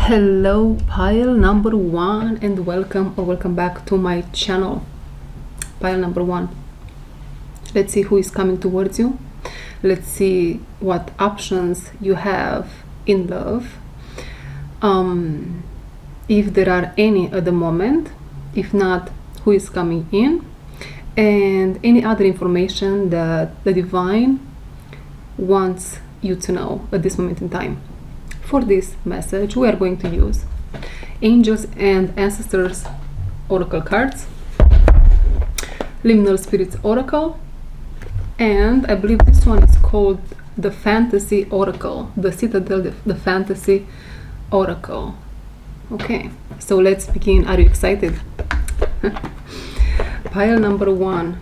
Hello pile number one, and welcome back to my channel. Pile number one, let's see who is coming towards you. Let's see what options you have in love, if there are any at the moment. If not, who is coming in, and any other information that the divine wants you to know at this moment in time. For this message, we are going to use Angels and Ancestors Oracle cards, Liminal Spirits Oracle, and I believe this one is called the Fantasy Oracle, the Citadel, the Fantasy Oracle. Okay, so let's begin. Are you excited? Pile number one.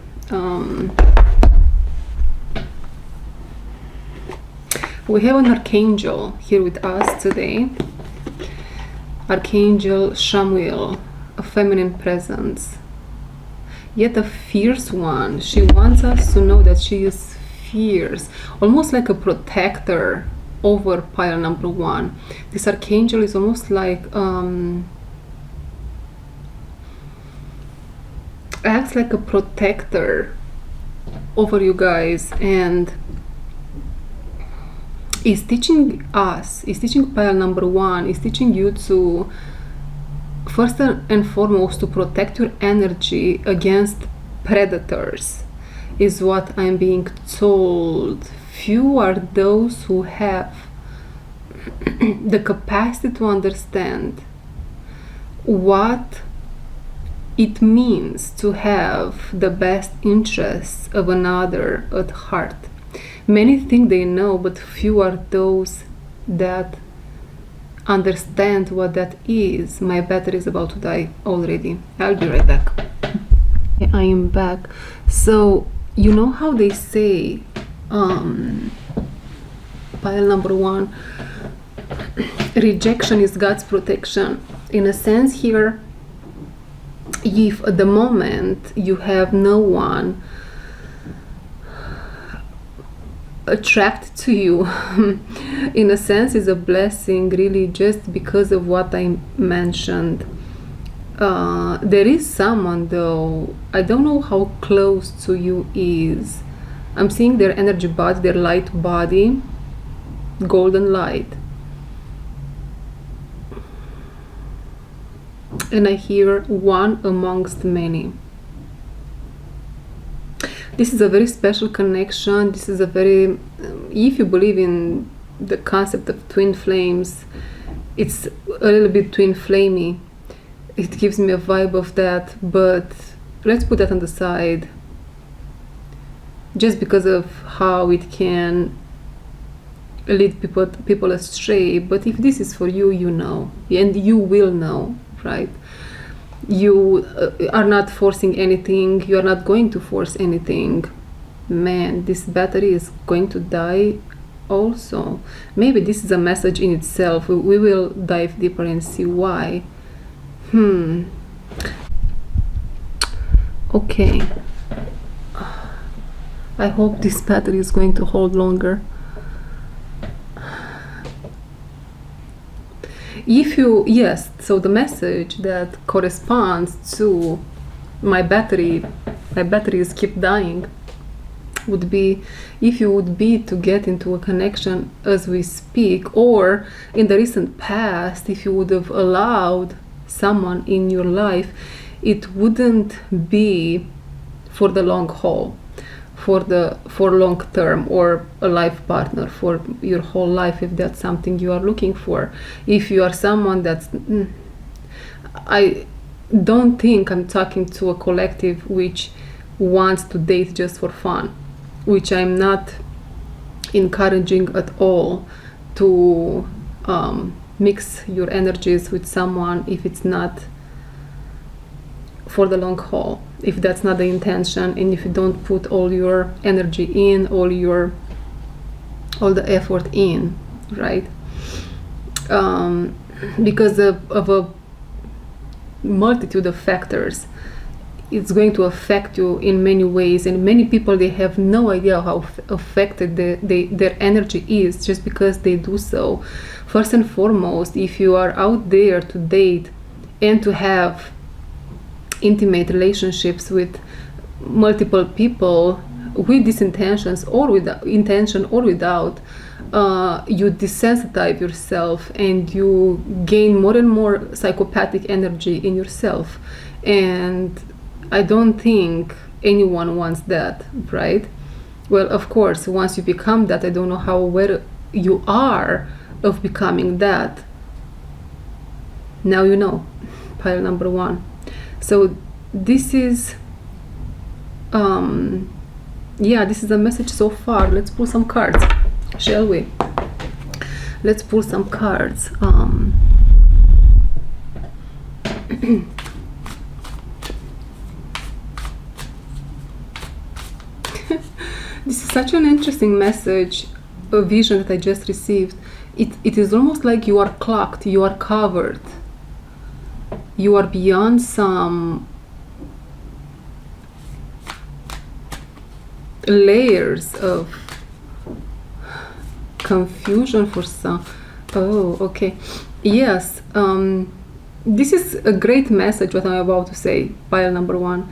We have an Archangel here with us today. Archangel Shamuel, a feminine presence, yet a fierce one. She wants us to know that she is fierce, almost like a protector over pile number one. This Archangel is almost like acts like a protector over you guys, and is teaching us, is teaching pile number one, is teaching you to first and foremost to protect your energy against predators, is what I'm being told. Few are those who have the capacity to understand what it means to have the best interests of another at heart. Many think they know, but few are those that understand what that is. My battery is about to die already. I'll be right back. I am back. So, you know how they say, pile number one, rejection is God's protection. In a sense here, if at the moment you have no one attracted to you, in a sense is a blessing, really, just because of what I mentioned. There is someone, though, I don't know how close to you is. I'm seeing their energy body, their light body, golden light, and I hear one amongst many. This is a very special connection. This is a very, if you believe in the concept of twin flames, it's a little bit twin flamey. It gives me a vibe of that, but let's put that on the side, just because of how it can lead people astray. But if this is for you, you know, and you will know, right? You are not forcing anything. You are not going to force anything. Man, this battery is going to die also. Maybe this is a message in itself. We will dive deeper and see why. Okay. I hope this battery is going to hold longer. If you, yes, so the message that corresponds to my battery is keep dying, would be if you would be to get into a connection as we speak, or in the recent past, if you would have allowed someone in your life, it wouldn't be for the long haul, for long term, or a life partner for your whole life, if that's something you are looking for. If you are someone that's I don't think I'm talking to a collective which wants to date just for fun, which I'm not encouraging at all, to mix your energies with someone if it's not for the long haul, if that's not the intention, and if you don't put all your energy in, all the effort in, right? Because of a multitude of factors. it's going to affect you in many ways, and many people, they have no idea how affected their energy is just because they do so. First and foremost, if you are out there to date and to have intimate relationships with multiple people with these intentions or without intention or without, you desensitize yourself and you gain more and more psychopathic energy in yourself, and I don't think anyone wants that, right? Well, of course, once you become that, I don't know how aware you are of becoming that. Now you know. Pile number 1. So this is this is the message so far. Let's pull some cards, shall we? Let's pull some cards. This is such an interesting message, a vision that I just received. It is almost like you are clocked, you are covered, you are beyond some layers of confusion for some. Oh, okay. Yes, this is a great message what I'm about to say, pile number 1.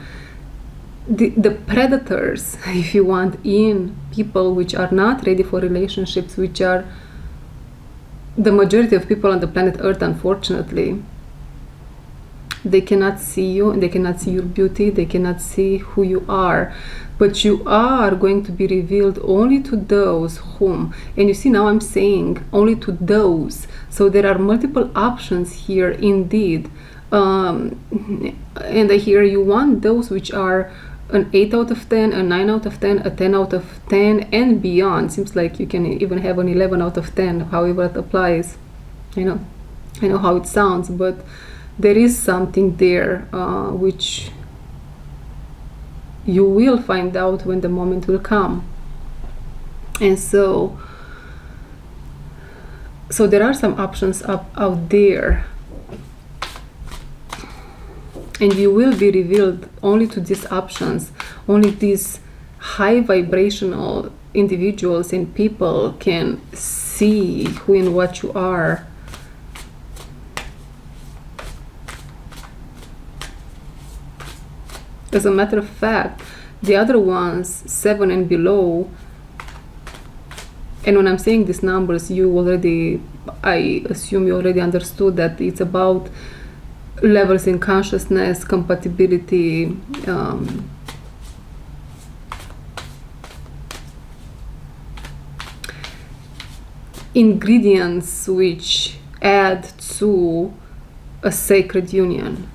The predators, if you want, in people which are not ready for relationships, which are the majority of people on the planet Earth, unfortunately, they cannot see you, and they cannot see your beauty, they cannot see who you are, but you are going to be revealed only to those whom, and you see, now I'm saying only to those, so there are multiple options here indeed, and I hear you want those which are an 8 out of 10, a 9 out of 10, a 10 out of 10 and beyond. Seems like you can even have an 11 out of 10, however it applies. I know how it sounds, but there is something there which you will find out when the moment will come. And so there are some options out there, and you will be revealed only to these options. Only these high vibrational individuals and people can see who and what you are. As a matter of fact, the other ones, 7 and below, and when I'm saying these numbers, I assume you already understood that it's about levels in consciousness, compatibility, ingredients which add to a sacred union.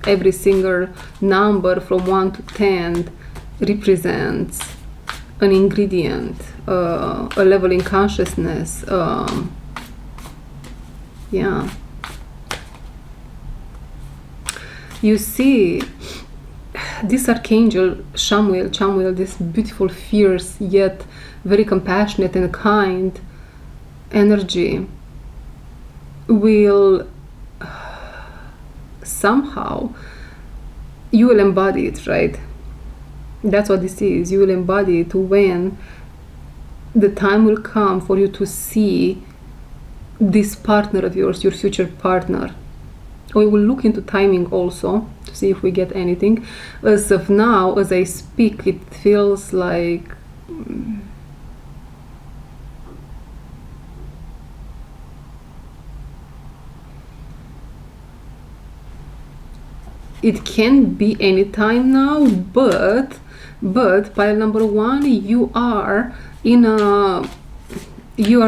Every single number from 1 to 10 represents an ingredient, a level in consciousness. You see, this archangel Chamuel, this beautiful, fierce, yet very compassionate and kind energy, will somehow, you will embody it, right? That's what this is. You will embody it when the time will come for you to see this partner of yours, your future partner. We will look into timing also to see if we get anything. As of now, as I speak, it feels like it can be any time now, but pile number 1, you are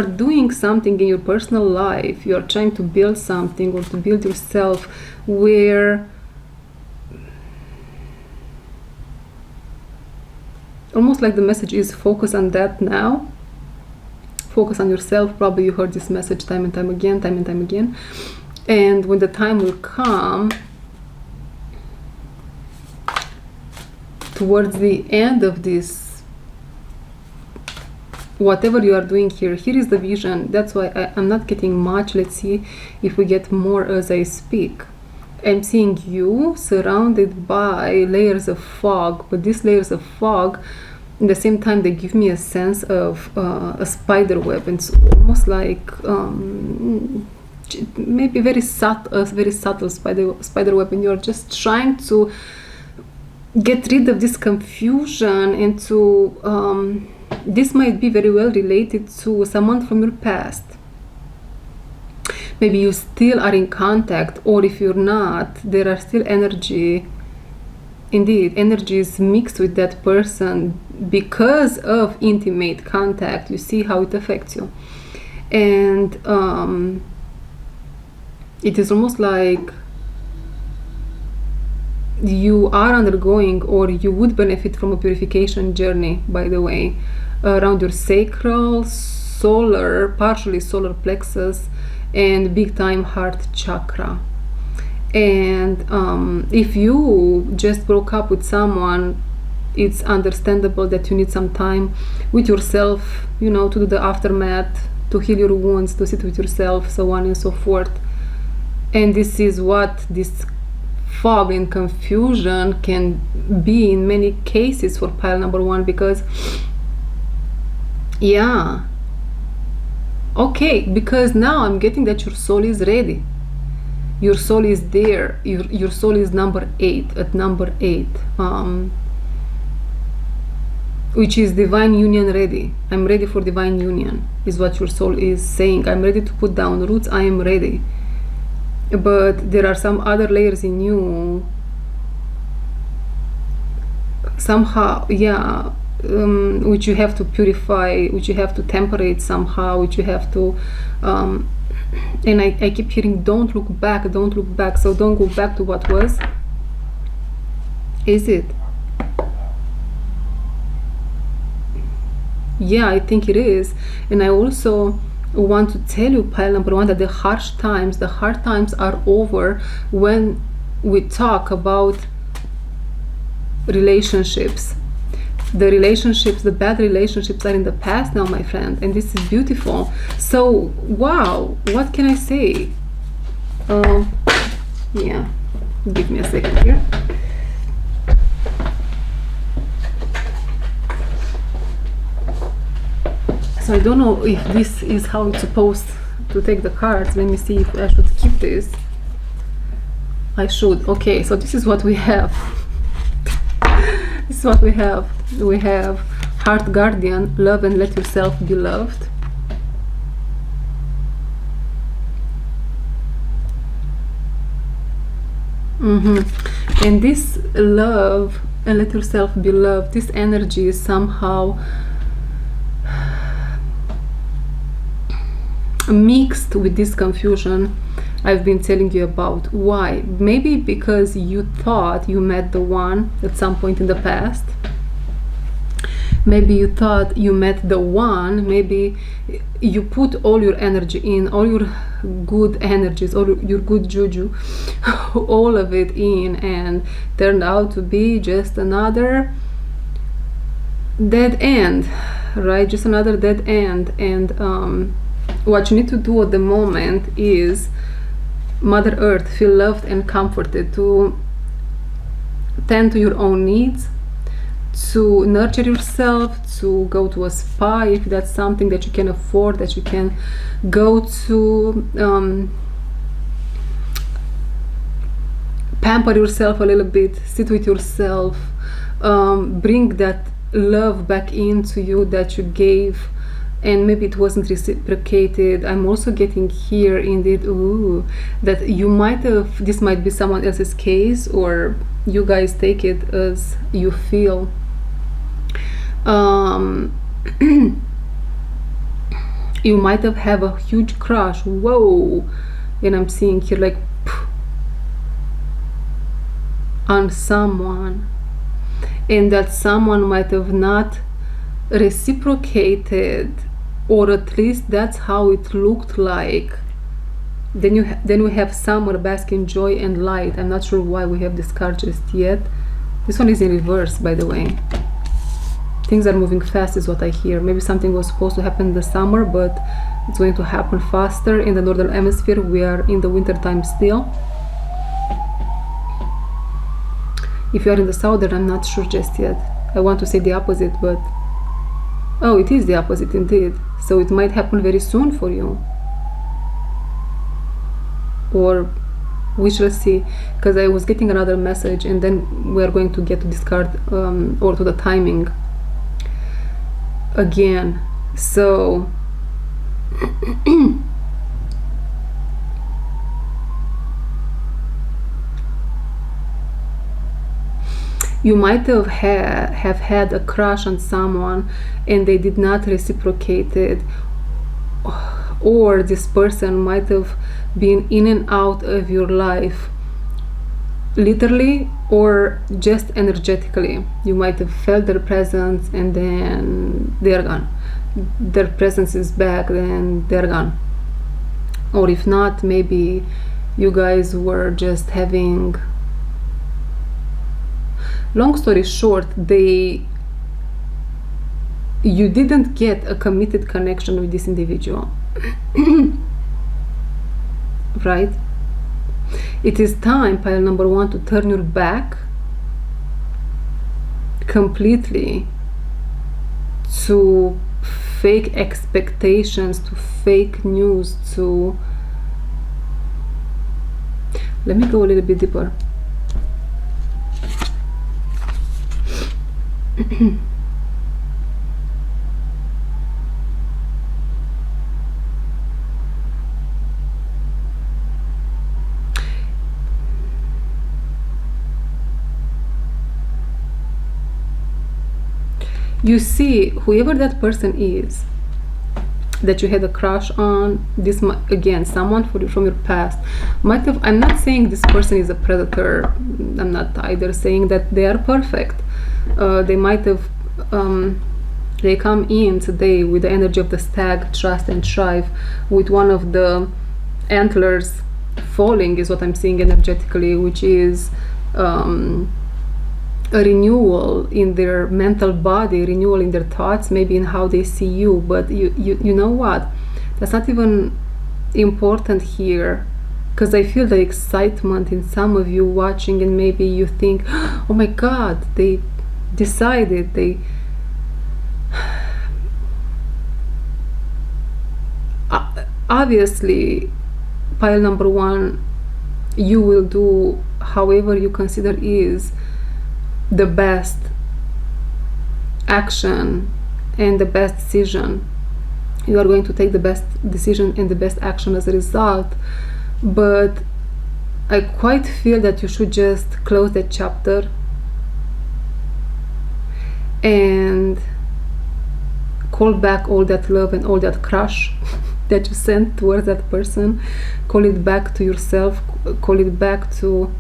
doing something in your personal life. You are trying to build something or to build yourself where almost like the message is focus on that now. Focus on yourself. Probably you heard this message time and time again. And when the time will come, towards the end of this, whatever you are doing here is the vision. That's why I'm not getting much. Let's see if we get more as I speak. I'm seeing you surrounded by layers of fog, but these layers of fog, at the same time, they give me a sense of a spider web. It's almost like maybe a very subtle spider web, and you're just trying to get rid of this confusion and to this might be very well related to someone from your past. Maybe you still are in contact, or if you're not, there are still energy. Indeed, energy is mixed with that person because of intimate contact. You see how it affects you. And it is almost like you are undergoing, or you would benefit from a purification journey, by the way, around your sacral, partially solar plexus, and big time heart chakra. And if you just broke up with someone, it's understandable that you need some time with yourself, to do the aftermath, to heal your wounds, to sit with yourself, so on and so forth. And this is what this fog and confusion can be in many cases for pile number 1, because because now I'm getting that your soul is ready. Your soul is there. Your soul is number 8, at number 8, which is divine union ready. I'm ready for divine union, is what your soul is saying. I'm ready to put down roots. I am ready. But there are some other layers in you, somehow, which you have to purify, which you have to temperate somehow, which you have to and I keep hearing, don't look back, so don't go back to what was. Is it? Yeah, I think it is. And I also want to tell you, pile number 1, that the hard times are over when we talk about relationships. The bad relationships are in the past now, my friend, and this is beautiful. So, wow, what can I say? Give me a second here. So I don't know if this is how it's supposed to take the cards. Let me see if I should keep this. I should. Okay, so this is what we have. We have Heart Guardian, love and let yourself be loved. And this love and let yourself be loved, this energy is somehow mixed with this confusion I've been telling you about. Why? Maybe because you thought you met the one at some point in the past. Maybe you thought you met the one. Maybe you put all your energy in, all your good energies, all your good juju, all of it in, and turned out to be just another dead end, right? Just another dead end. And what you need to do at the moment is Mother Earth, feel loved and comforted, to tend to your own needs, to nurture yourself, to go to a spa if that's something that you can afford, that you can go to, pamper yourself a little bit, sit with yourself, bring that love back into you that you gave and maybe it wasn't reciprocated. I'm also getting here indeed, that you might have, this might be someone else's case, or you guys take it as you feel. You might have a huge crush, whoa, and I'm seeing here like on someone, and that someone might have not reciprocated, or at least that's how it looked like. Then we have summer, bask in joy and light. I'm not sure why we have this card just yet. This one is in reverse, by the way. Things are moving fast is what I hear. Maybe something was supposed to happen in the summer, but it's going to happen faster in the northern hemisphere. We are in the winter time still. If you are in the southern, I'm not sure just yet. I want to say the opposite, but oh, it is the opposite indeed. So it might happen very soon for you. Or we shall see, because I was getting another message, and then we are going to get to this card or to the timing again. So you might have had a crush on someone and they did not reciprocate it, or this person might have been in and out of your life literally or just energetically. You might have felt their presence and then they're gone. Their presence is back, then they're gone. Or if not, maybe you guys were just having, long story short, you didn't get a committed connection with this individual. Right? It is time, pile number 1, to turn your back completely to fake expectations, to fake news, to... Let me go a little bit deeper. You see, whoever that person is that you had a crush on, this again, someone from your past might have, I'm not saying this person is a predator, I'm not either saying that they are perfect. They might have, they come in today with the energy of the stag, trust and strive, with one of the antlers falling is what I'm seeing energetically, which is a renewal in their mental body, renewal in their thoughts, maybe in how they see you. But you know what, that's not even important here, because I feel the excitement in some of you watching, and maybe you think, oh my god, they decided, they obviously, pile number 1, you will do however you consider is the best action and the best decision. You are going to take the best decision and the best action as a result. But I quite feel that you should just close that chapter and call back all that love and all that crush that you sent towards that person. Call it back to yourself, call it back to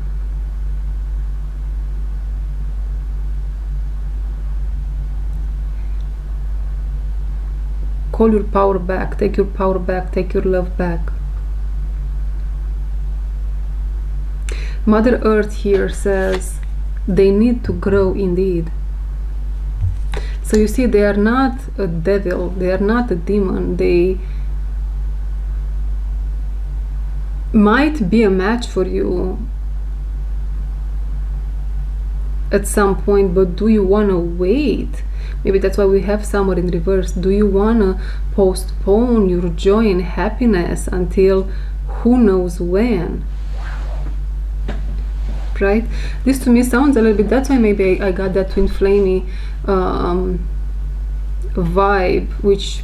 call your power back, take your power back, take your love back. Mother Earth here says they need to grow indeed. So you see, they are not a devil, they are not a demon, they might be a match for you at some point, but do you want to wait? Maybe that's why we have Summer in reverse. Do you want to postpone your joy and happiness until who knows when? Right? This to me sounds a little bit, that's why maybe I got that twin flamey vibe, which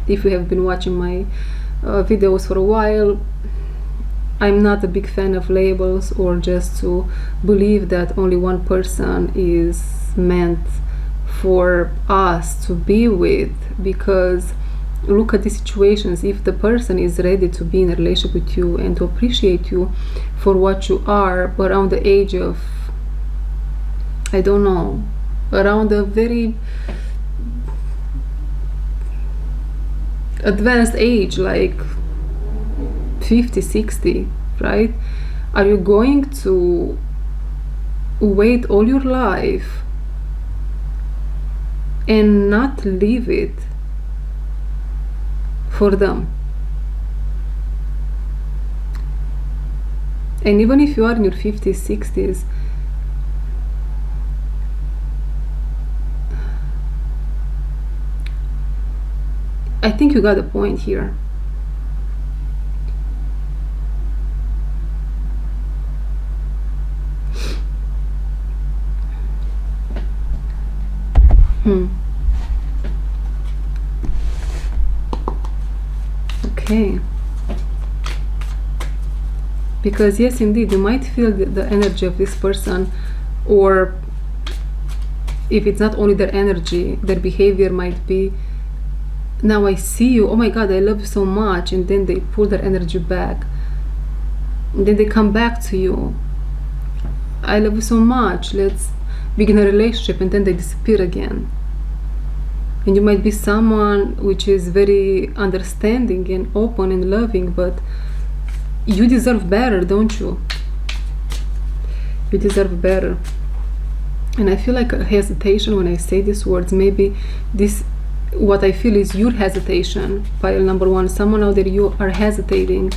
if you have been watching my videos for a while, I'm not a big fan of labels or just to believe that only one person is meant for us to be with, because look at the situations. If the person is ready to be in a relationship with you and to appreciate you for what you are around the age of, I don't know, around a very advanced age like 50, 60, right? Are you going to wait all your life and not leave it for them? And even if you are in your 50s, 60s, I think you got the point here. Okay. Because yes, indeed, you might feel the energy of this person, or if it's not only their energy, their behavior might be, now I see you, oh my god, I love you so much, and then they pull their energy back. And then they come back to you, I love you so much, let's begin a relationship, and then they disappear again. And you might be someone which is very understanding and open and loving, but you deserve better, don't you? You deserve better. And I feel like a hesitation when I say these words. Maybe this, what I feel is your hesitation, pile number one. Someone out there, you are hesitating.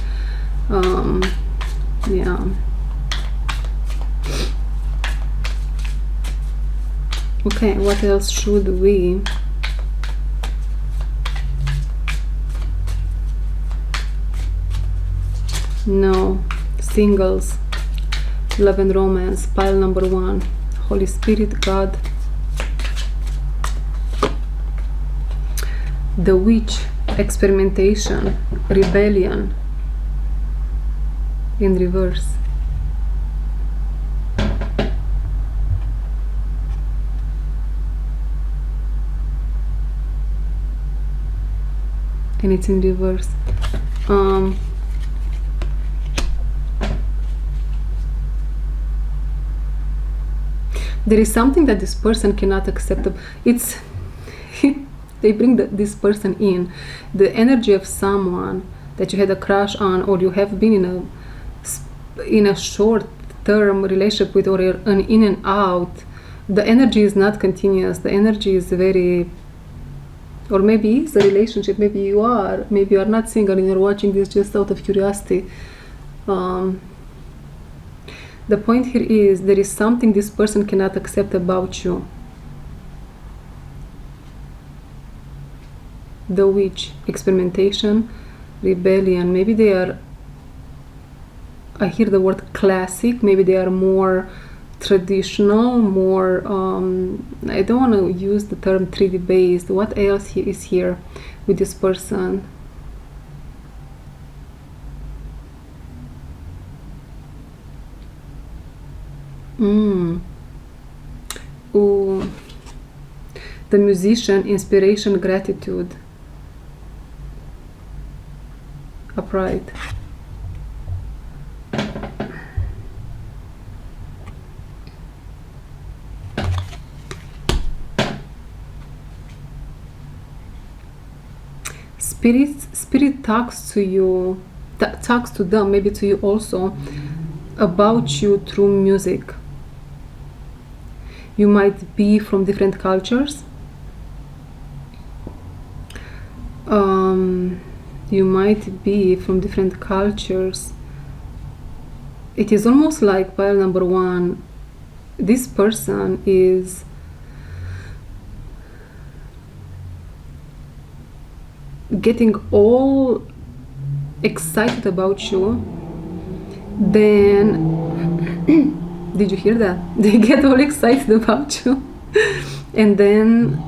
Yeah. Okay, what else should we? No, singles, love and romance, pile number one, Holy Spirit, God, the witch, experimentation, rebellion, in reverse. And it's in reverse. There is something that this person cannot accept. It's they bring this person in, the energy of someone that you had a crush on, or you have been in a short-term relationship with, or an in and out. The energy is not continuous. The energy is very, or maybe it's a relationship. Maybe you are not single and you're watching this just out of curiosity. The point here is there is something this person cannot accept about you. The witch, experimentation, rebellion. Maybe they are, I hear the word classic, maybe they are more traditional, more, I don't want to use the term 3D based. What else is here with this person? Ooh. The musician, inspiration, gratitude, upright. Spirit talks to you, talks to them, maybe to you also, about you through music. You might be from different cultures. You might be from different cultures. It is almost like pile number one, this person is getting all excited about you. Then did you hear that? They get all excited about you and then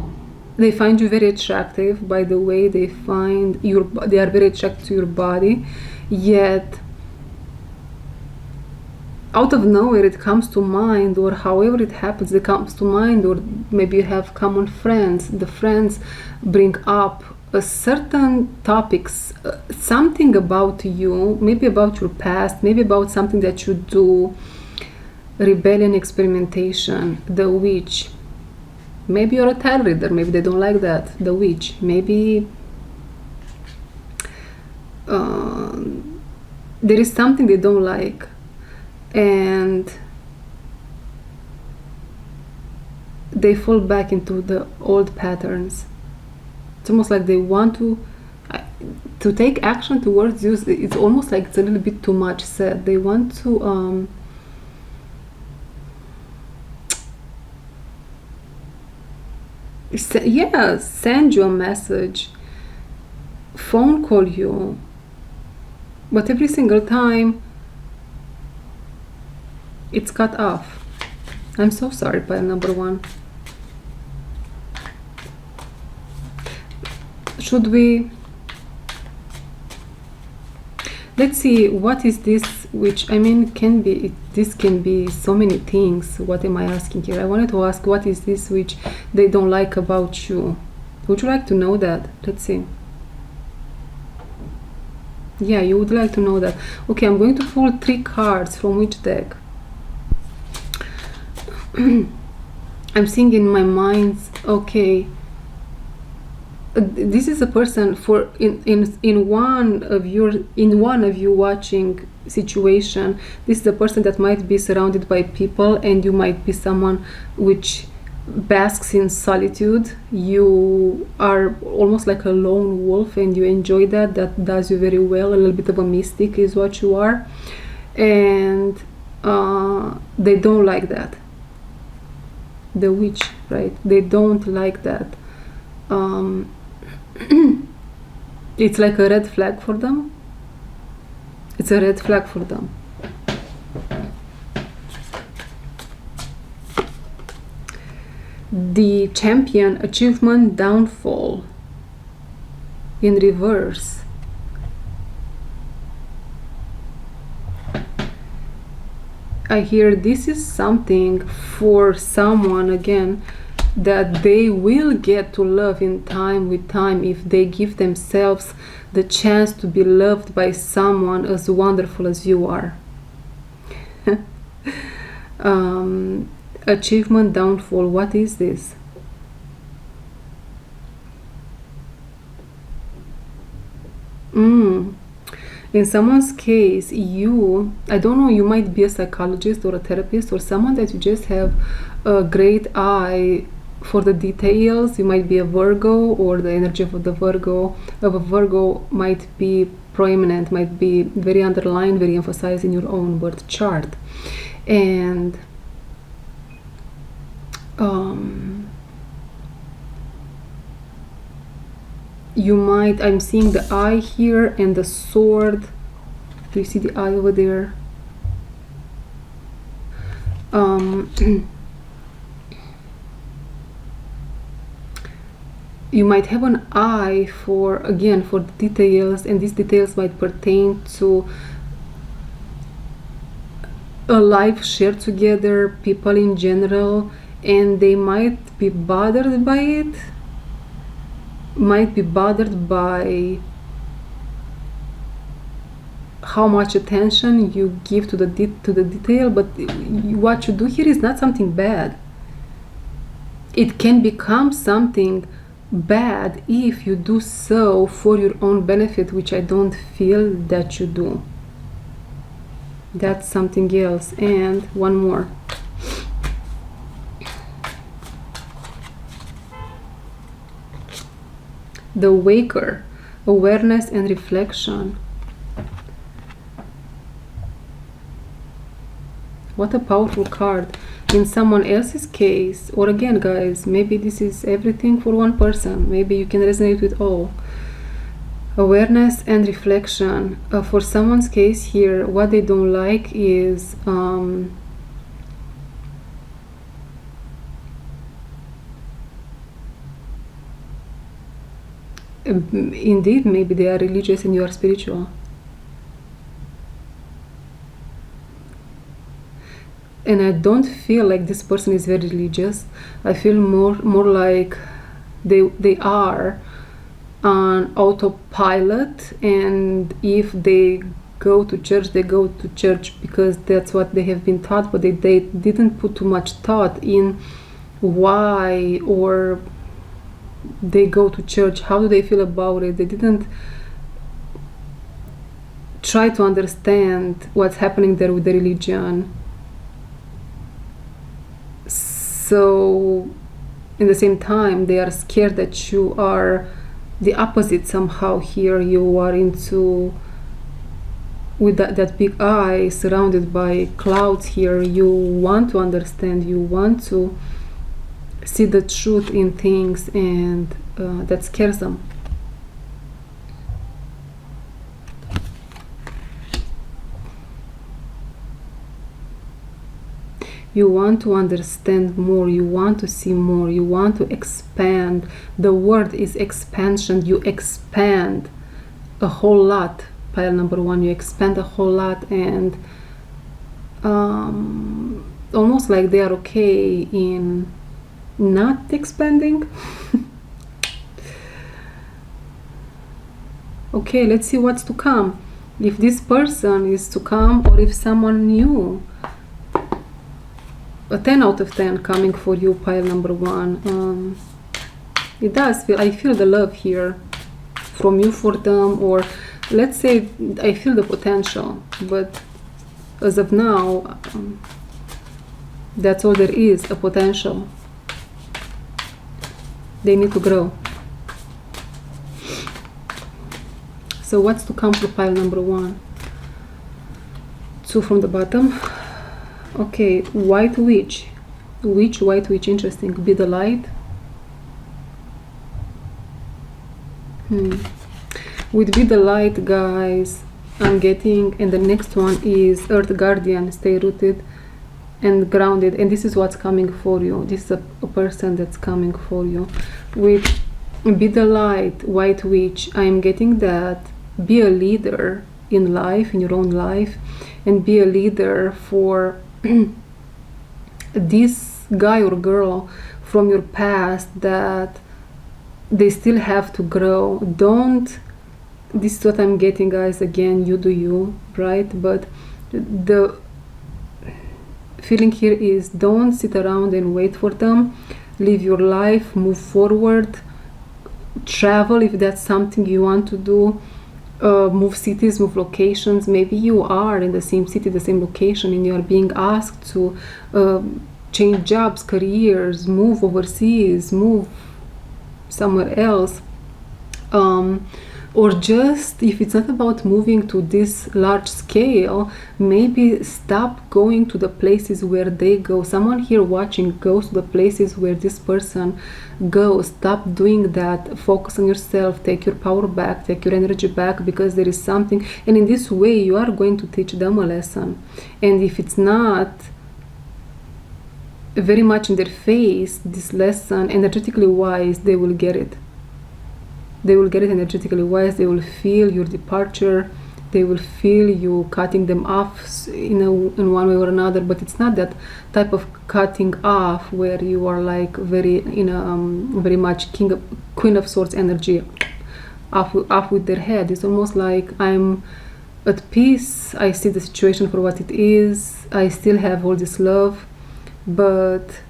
they find you very attractive. By the way, they are very attracted to your body, yet out of nowhere it comes to mind, or however it happens, it comes to mind, or maybe you have common friends. The friends bring up a certain topics, something about you, maybe about your past, maybe about something that you do. Rebellion, experimentation, the witch. Maybe you're a tarot reader, maybe they don't like that. The witch, maybe there is something they don't like, and they fall back into the old patterns. It's almost like they want to take action towards you. It's almost like it's a little bit too much said. They want to send you a message. phone call you, but every single time it's cut off. I'm so sorry, pile number one. Should we... Let's see, what is this, which, I mean, can be, this can be so many things. What am I asking here? I wanted to ask, what is this which they don't like about you? Would you like to know that? Let's see. Yeah, you would like to know that. Okay, I'm going to pull 3 cards from which deck? I'm seeing in my mind, okay, this is a person for in one of you watching situation. This is a person that might be surrounded by people, and you might be someone which basks in solitude. You are almost like a lone wolf, and you enjoy that. That does you very well. A little bit of a mystic is what you are, and they don't like that. The witch, right? They don't like that. It's like a red flag for them. It's a red flag for them. The champion, achievement, downfall in reverse. I hear this is something for someone, again, that they will get to love in time with time if they give themselves the chance to be loved by someone as wonderful as you are. Achievement, downfall, what is this? In someone's case, I don't know, you might be a psychologist or a therapist or someone that you just have a great eye for the details. You might be a Virgo, or the energy of a Virgo might be prominent, might be very underlined, very emphasized in your own birth chart. And you might, I'm seeing the eye here and the sword. Do you see the eye over there? You might have an eye for, again, for details, and these details might pertain to a life shared together, people in general, and they might be bothered by it, might be bothered by how much attention you give to the detail. But what you do here is not something bad. It can become something bad if you do so for your own benefit, which I don't feel that you do. That's something else. And one more. The Waker, awareness and reflection. What a powerful card. In someone else's case, or again, guys, maybe this is everything for one person. Maybe you can resonate with all. Awareness and reflection. For someone's case here, what they don't like is indeed, maybe they are religious and you are spiritual. And I don't feel like this person is very religious. I feel more like they are on autopilot, and if they go to church, they go to church because that's what they have been taught, but they didn't put too much thought in why, or they go to church, how do they feel about it. They didn't try to understand what's happening there with the religion. So in the same time, they are scared that you are the opposite somehow here. You are into, with that big eye surrounded by clouds here, you want to understand, you want to see the truth in things, and that scares them. You want to understand more, you want to see more, you want to expand. The word is expansion. You expand a whole lot, pile number 1. You expand a whole lot, and almost like they are okay in not expanding. Okay, let's see what's to come. If this person is to come, or if someone new. A 10 out of 10 coming for you, pile number 1. It does feel, I feel the love here from you for them, or let's say I feel the potential, but as of now, that's all there is, a potential. They need to grow. So what's to come for pile number 1? 2 from the bottom. Okay, white witch. White witch, interesting. Be the light. With be the light, guys, I'm getting, and the next one is earth guardian. Stay rooted and grounded, and this is what's coming for you. This is a person that's coming for you. With be the light, white witch, I'm getting that be a leader in life, in your own life, and be a leader for this guy or girl from your past that they still have to grow. Don't, this is what I'm getting, guys. Again, you do you, right? But the feeling here is don't sit around and wait for them. Live your life, move forward, travel if that's something you want to do. Move cities, move locations. Maybe you are in the same city, the same location, and you are being asked to change jobs, careers, move overseas, move somewhere else. Or just, if it's not about moving to this large scale, maybe stop going to the places where they go. Someone here watching goes to the places where this person goes. Stop doing that. Focus on yourself. Take your power back. Take your energy back, because there is something. And in this way, you are going to teach them a lesson. And if it's not very much in their face, this lesson, energetically wise, they will get it. They will get it energetically wise. They will feel your departure. They will feel you cutting them off in one way or another. But it's not that type of cutting off where you are like very very much Queen of Swords energy, off with their head. It's almost like I'm at peace. I see the situation for what it is. I still have all this love, but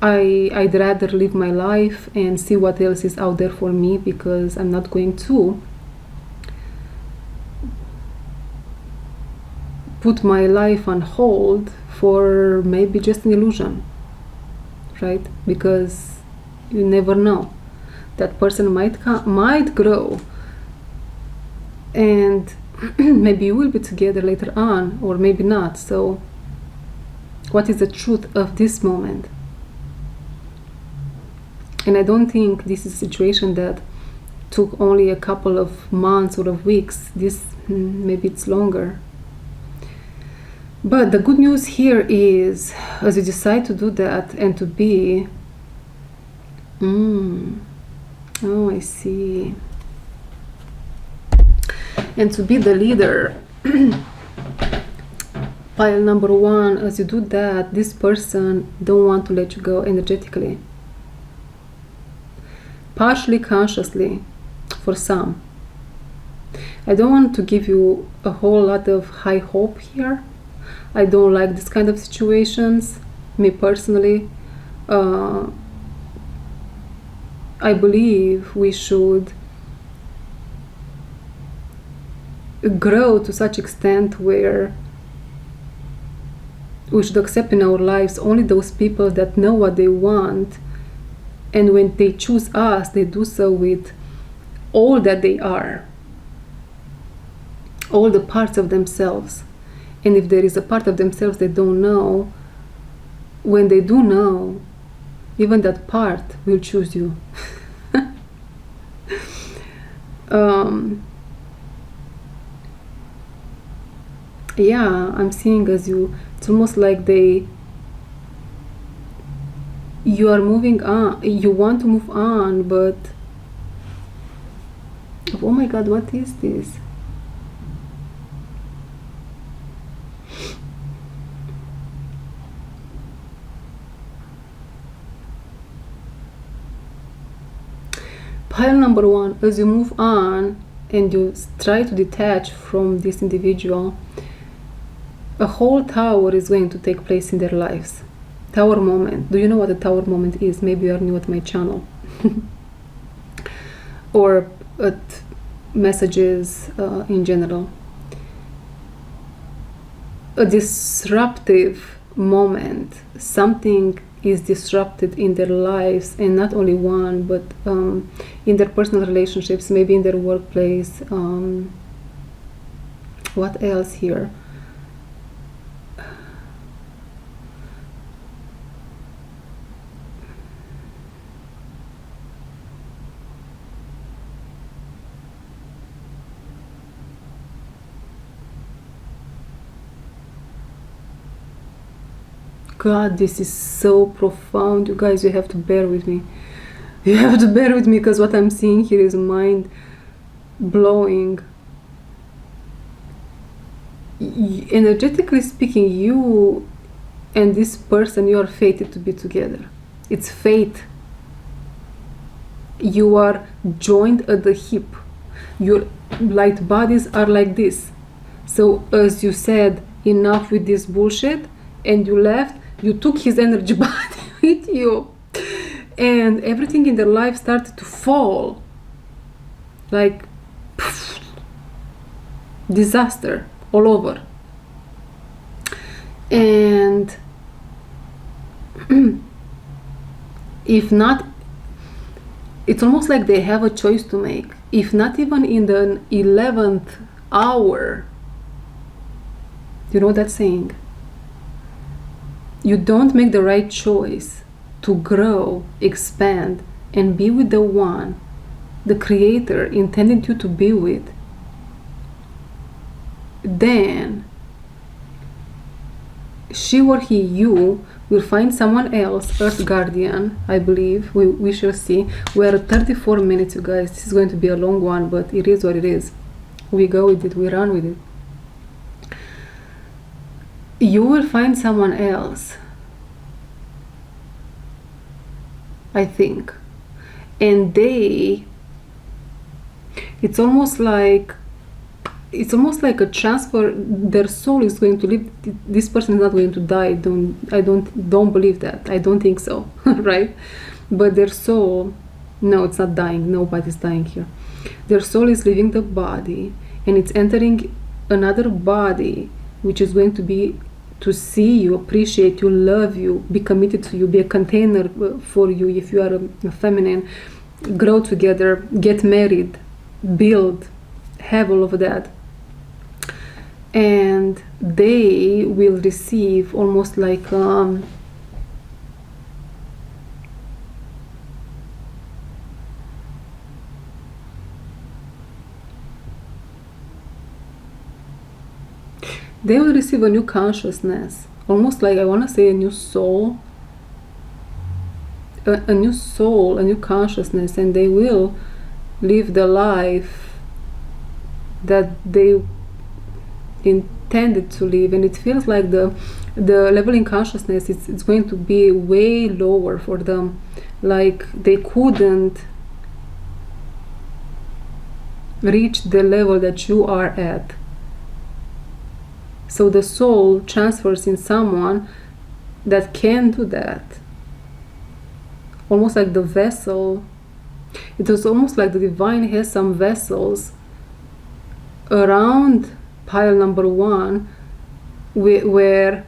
I'd rather live my life and see what else is out there for me, because I'm not going to put my life on hold for maybe just an illusion, right? Because you never know. That person might grow, and maybe you will be together later on, or maybe not. So what is the truth of this moment? And I don't think this is a situation that took only a couple of months or of weeks. This, maybe it's longer. But the good news here is, as you decide to do that and to be, oh, I see. And to be the leader, pile number 1, as you do that, this person don't want to let you go energetically. Partially consciously, for some. I don't want to give you a whole lot of high hope here. I don't like this kind of situations, me personally. I believe we should grow to such extent where we should accept in our lives only those people that know what they want. And when they choose us, they do so with all that they are, all the parts of themselves. And if there is a part of themselves they don't know, when they do know, even that part will choose you. Yeah, I'm seeing as you, it's almost like you are moving on, you want to move on, but oh my god, what is this? Pile number one, as you move on and you try to detach from this individual, a whole tower is going to take place in their lives. Tower moment. Do you know what a tower moment is? Maybe you are new at my channel. Or at messages in general. A disruptive moment. Something is disrupted in their lives, and not only one, but in their personal relationships, maybe in their workplace. What else here? God, this is so profound. You guys, you have to bear with me. You have to bear with me, because what I'm seeing here is mind blowing. Energetically speaking, you and this person, you are fated to be together. It's fate. You are joined at the hip. Your light bodies are like this. So as you said, enough with this bullshit, and you left, you took his energy body with you, and everything in their life started to fall, like poof, disaster all over. And if not, it's almost like they have a choice to make. If not even in the 11th hour, you know that saying, you don't make the right choice to grow, expand, and be with the one the Creator intended you to be with, then she or he, you, will find someone else, Earth Guardian, I believe. We shall see. We're at 34 minutes, you guys. This is going to be a long one, but it is what it is. We go with it, we run with it. You will find someone else, I think. And it's almost like a transfer. Their soul is going to live. This person is not going to die. Don't believe that. I don't think so. Right? But their soul, no, it's not dying. Nobody's dying here. Their soul is leaving the body, and it's entering another body, which is going to be to see you, appreciate you, love you, be committed to you, be a container for you if you are a feminine, grow together, get married, build, have all of that. And they will receive almost like they will receive a new consciousness, almost like, I want to say, a new soul, a new soul, a new consciousness, and they will live the life that they intended to live. And it feels like the level in consciousness, it's going to be way lower for them, like they couldn't reach the level that you are at. So the soul transfers in someone that can do that. Almost like the vessel. It was almost like the divine has some vessels around pile number one, where,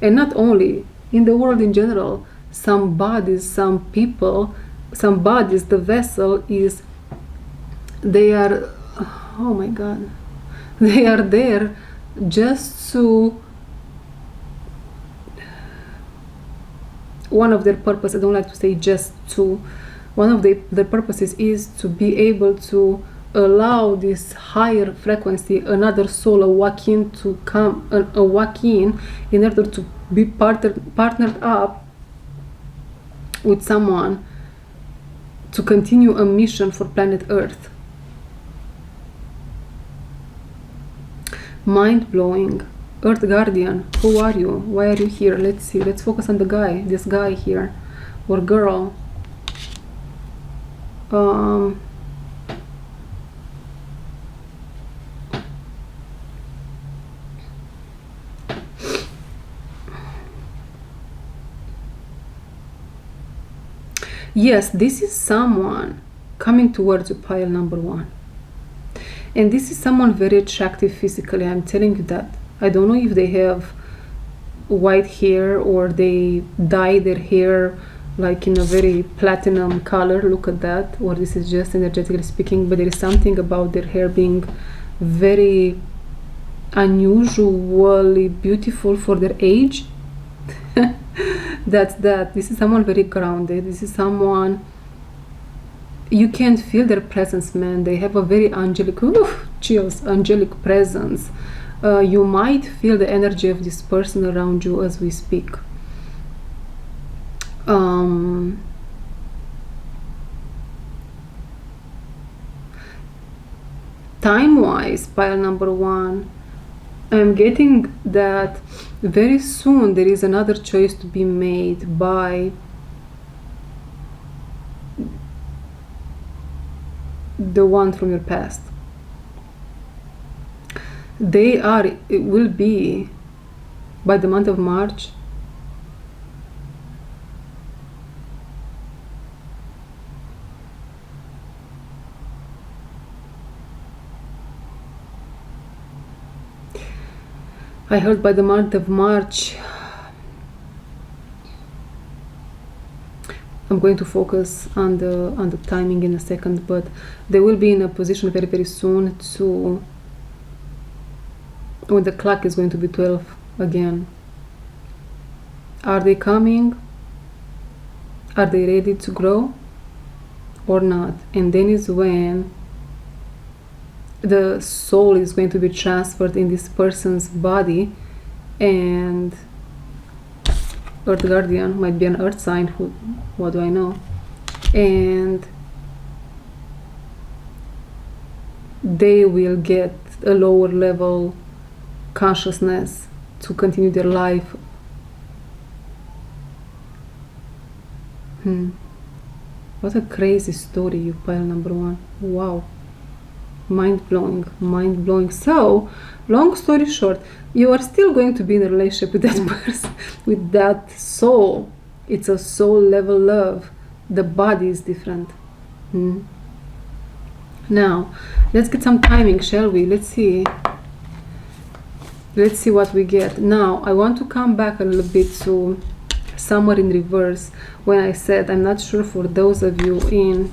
and not only in the world in general, some bodies, some people, some bodies, the vessel is, they are, oh my God, they are there just to, one of their purposes, I don't like to say just to, one of their purposes is to be able to allow this higher frequency, another soul, a walk-in to come, a walk-in in order to be partnered up with someone to continue a mission for planet Earth. Mind-blowing. Earth Guardian, who are you? Why are you here? Let's see. Let's focus on the guy. This guy here. Or girl. Yes, this is someone coming towards you, pile number 1. And this is someone very attractive physically, I'm telling you that. I don't know if they have white hair or they dye their hair like in a very platinum color, look at that, or this is just energetically speaking, but there is something about their hair being very unusually beautiful for their age. That's that. This is someone very grounded. This is someone you can feel their presence, man. They have a very angelic, chills, angelic presence. You might feel the energy of this person around you as we speak. Time-wise, pile number 1, I'm getting that very soon there is another choice to be made by the one from your past. It will be by the month of March. I heard by the month of March. I'm going to focus on the timing in a second, but they will be in a position very, very soon to, when the clock is going to be 12 again. Are they coming? Are they ready to grow or not? And then is when the soul is going to be transferred in this person's body, and Earth Guardian might be an earth sign, what do I know, and they will get a lower level consciousness to continue their life. What a crazy story, you pile number 1. Wow. Mind-blowing, mind-blowing. So, long story short, you are still going to be in a relationship with that person, with that soul. It's a soul level love. The body is different. Now, let's get some timing, shall we? Let's see what we get. Now, I want to come back a little bit to somewhere in reverse when I said, I'm not sure for those of you in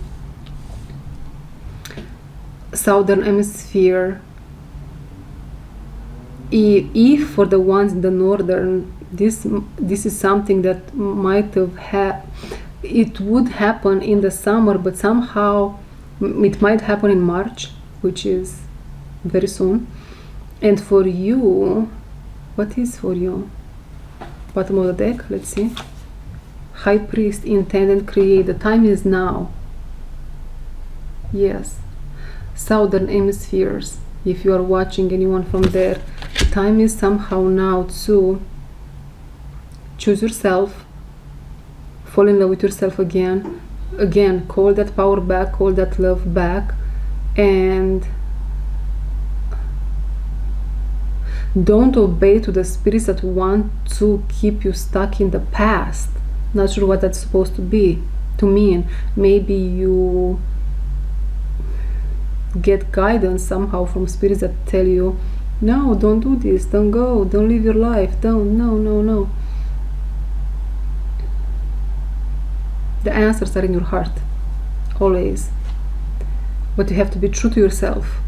Southern Hemisphere, if for the ones in the Northern, this is something that might have it would happen in the summer, but somehow it might happen in March, which is very soon. And for you, what is for you? Bottom of the deck, let's see. High Priest, intend and create. The time is now. Yes. Southern Hemispheres, if you are watching anyone from there, the time is somehow now to choose yourself, fall in love with yourself again, call that power back, call that love back, and don't obey to the spirits that want to keep you stuck in the past. Not sure what that's supposed to mean. Maybe you get guidance somehow from spirits that tell you, no, don't do this, don't go, don't live your life, no. The answers are in your heart, always. But you have to be true to yourself.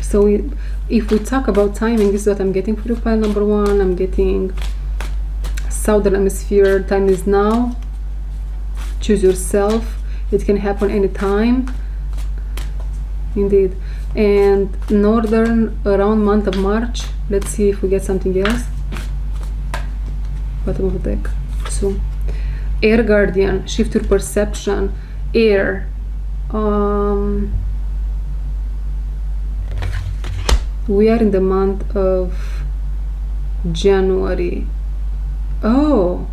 So if we talk about timing, this is what I'm getting for you, pile number 1. I'm getting Southern Hemisphere, time is now. Choose yourself. It can happen anytime. Indeed. And Northern, around month of March. Let's see if we get something else. Bottom of the deck. So, Air Guardian, shift your perception. Air. We are in the month of January. Oh,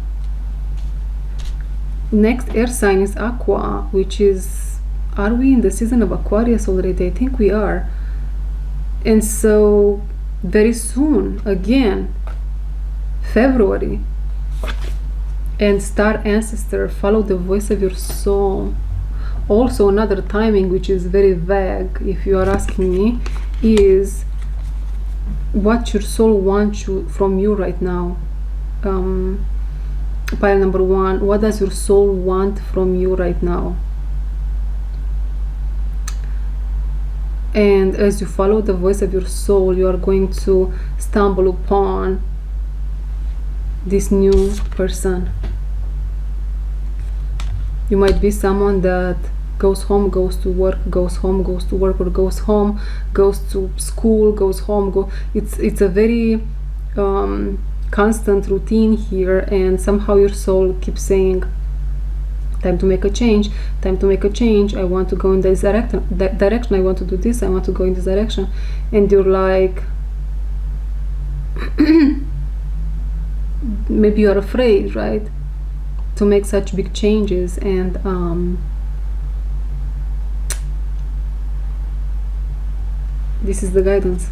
next air sign is Aqua, which is, are we in the season of Aquarius already? I think we are. And so very soon, again, February. And star ancestor, follow the voice of your soul. Also another timing which is very vague, if you are asking me, is what your soul wants from you right now. Pile number 1, what does your soul want from you right now? And as you follow the voice of your soul, you are going to stumble upon this new person. You might be someone that goes home, goes to work, goes home, goes to work, or goes home, goes to school, goes home. It's a very constant routine here, and somehow your soul keeps saying, time to make a change, time to make a change. I want to go in this direction. I want to do this. I want to go in this direction. And you're like, maybe you're afraid, right, to make such big changes. And this is the guidance,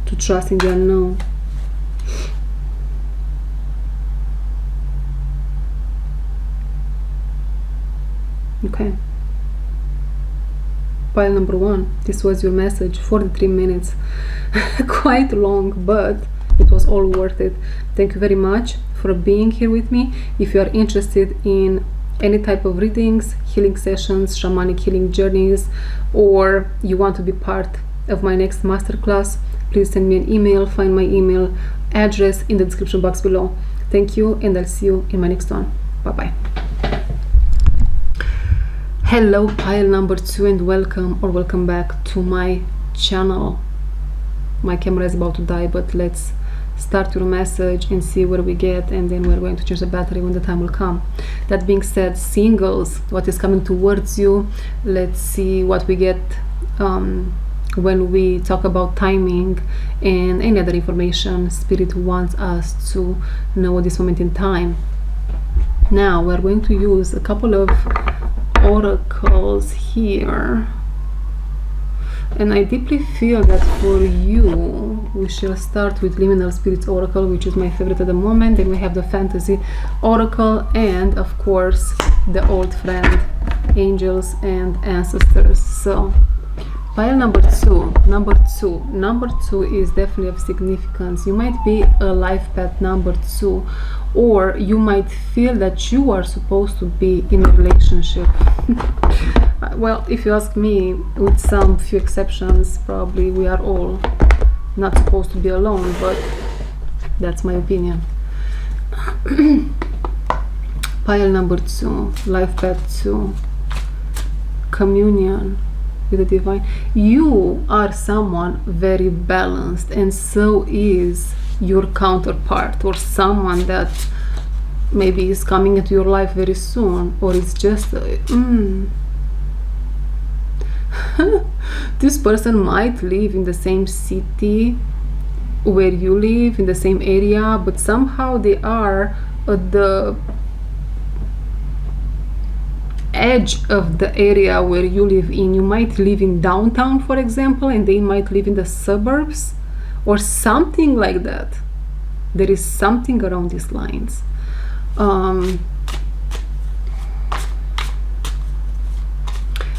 to trust in the unknown. Okay. Pile number 1, this was your message. 43 minutes. Quite long, but it was all worth it. Thank you very much for being here with me. If you are interested in any type of readings, healing sessions, shamanic healing journeys, or you want to be part of my next masterclass, please send me an email. Find my email address in the description box below. Thank you, and I'll see you in my next one. Bye bye. Hello, pile number 2, and welcome back to my channel. My camera is about to die, but let's start your message and see where we get, and then we're going to change the battery when the time will come. That being said, singles, what is coming towards you? Let's see what we get when we talk about timing and any other information Spirit wants us to know at this moment in time. Now we're going to use a couple of oracles here, and I deeply feel that for you we shall start with Liminal Spirits Oracle, which is my favorite at the moment. Then we have the Fantasy Oracle, and of course the old friend, Angels and Ancestors. So pile number 2 is definitely of significance. You might be a life path number 2, or you might feel that you are supposed to be in a relationship. Well, if you ask me, with some few exceptions, probably we are all not supposed to be alone, but that's my opinion. Pile number 2, life path 2, communion with the divine. You are someone very balanced, and so is your counterpart, or someone that maybe is coming into your life very soon, or it's just this person might live in the same city where you live, in the same area, but somehow they are at the edge of the area where you live in. You might live in downtown, for example, and they might live in the suburbs or something like that. There is something around these lines.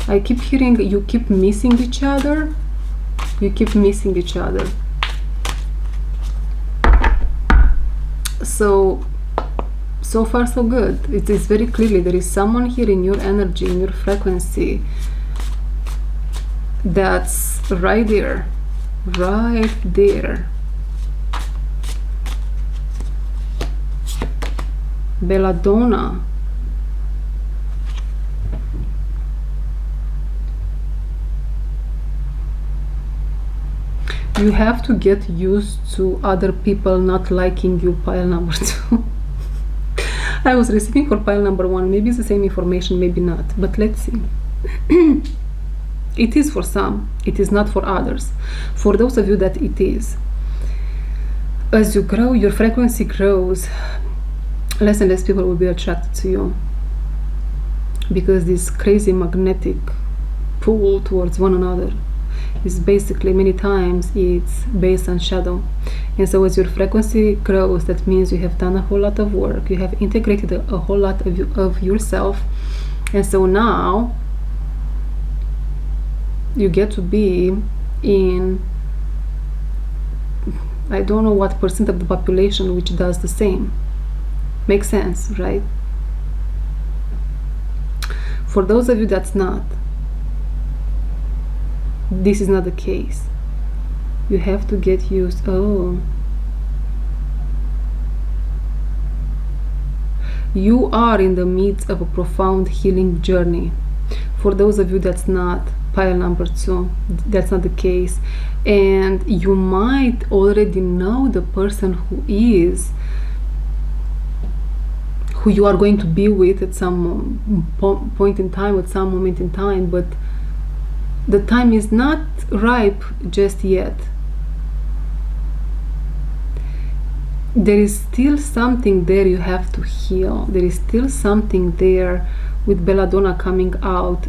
I keep hearing you keep missing each other. You keep missing each other. So far so good. It is very clearly there is someone here in your energy, in your frequency, that's right there, right there. belladonna. You have to get used to other people not liking you, pile number 2. I was receiving for pile number 1. Maybe it's the same information, maybe not. But let's see. It is for some. It is not for others. For those of you that it is. As you grow, your frequency grows, less and less people will be attracted to you. Because this crazy magnetic pull towards one another is basically, many times, it's based on shadow. And so as your frequency grows, that means you have done a whole lot of work. You have integrated a whole lot of yourself. And so now you get to be in, I don't know what percent of the population which does the same. Makes sense, right? For those of you that's not, this is not the case. You have to get used. Oh, you are in the midst of a profound healing journey. For those of you that's not, pile number 2, that's not the case. And you might already know the person who you are going to be with at some point in time, at some moment in time, but the time is not ripe just yet. There is still something there you have to heal. There is still something there with belladonna coming out.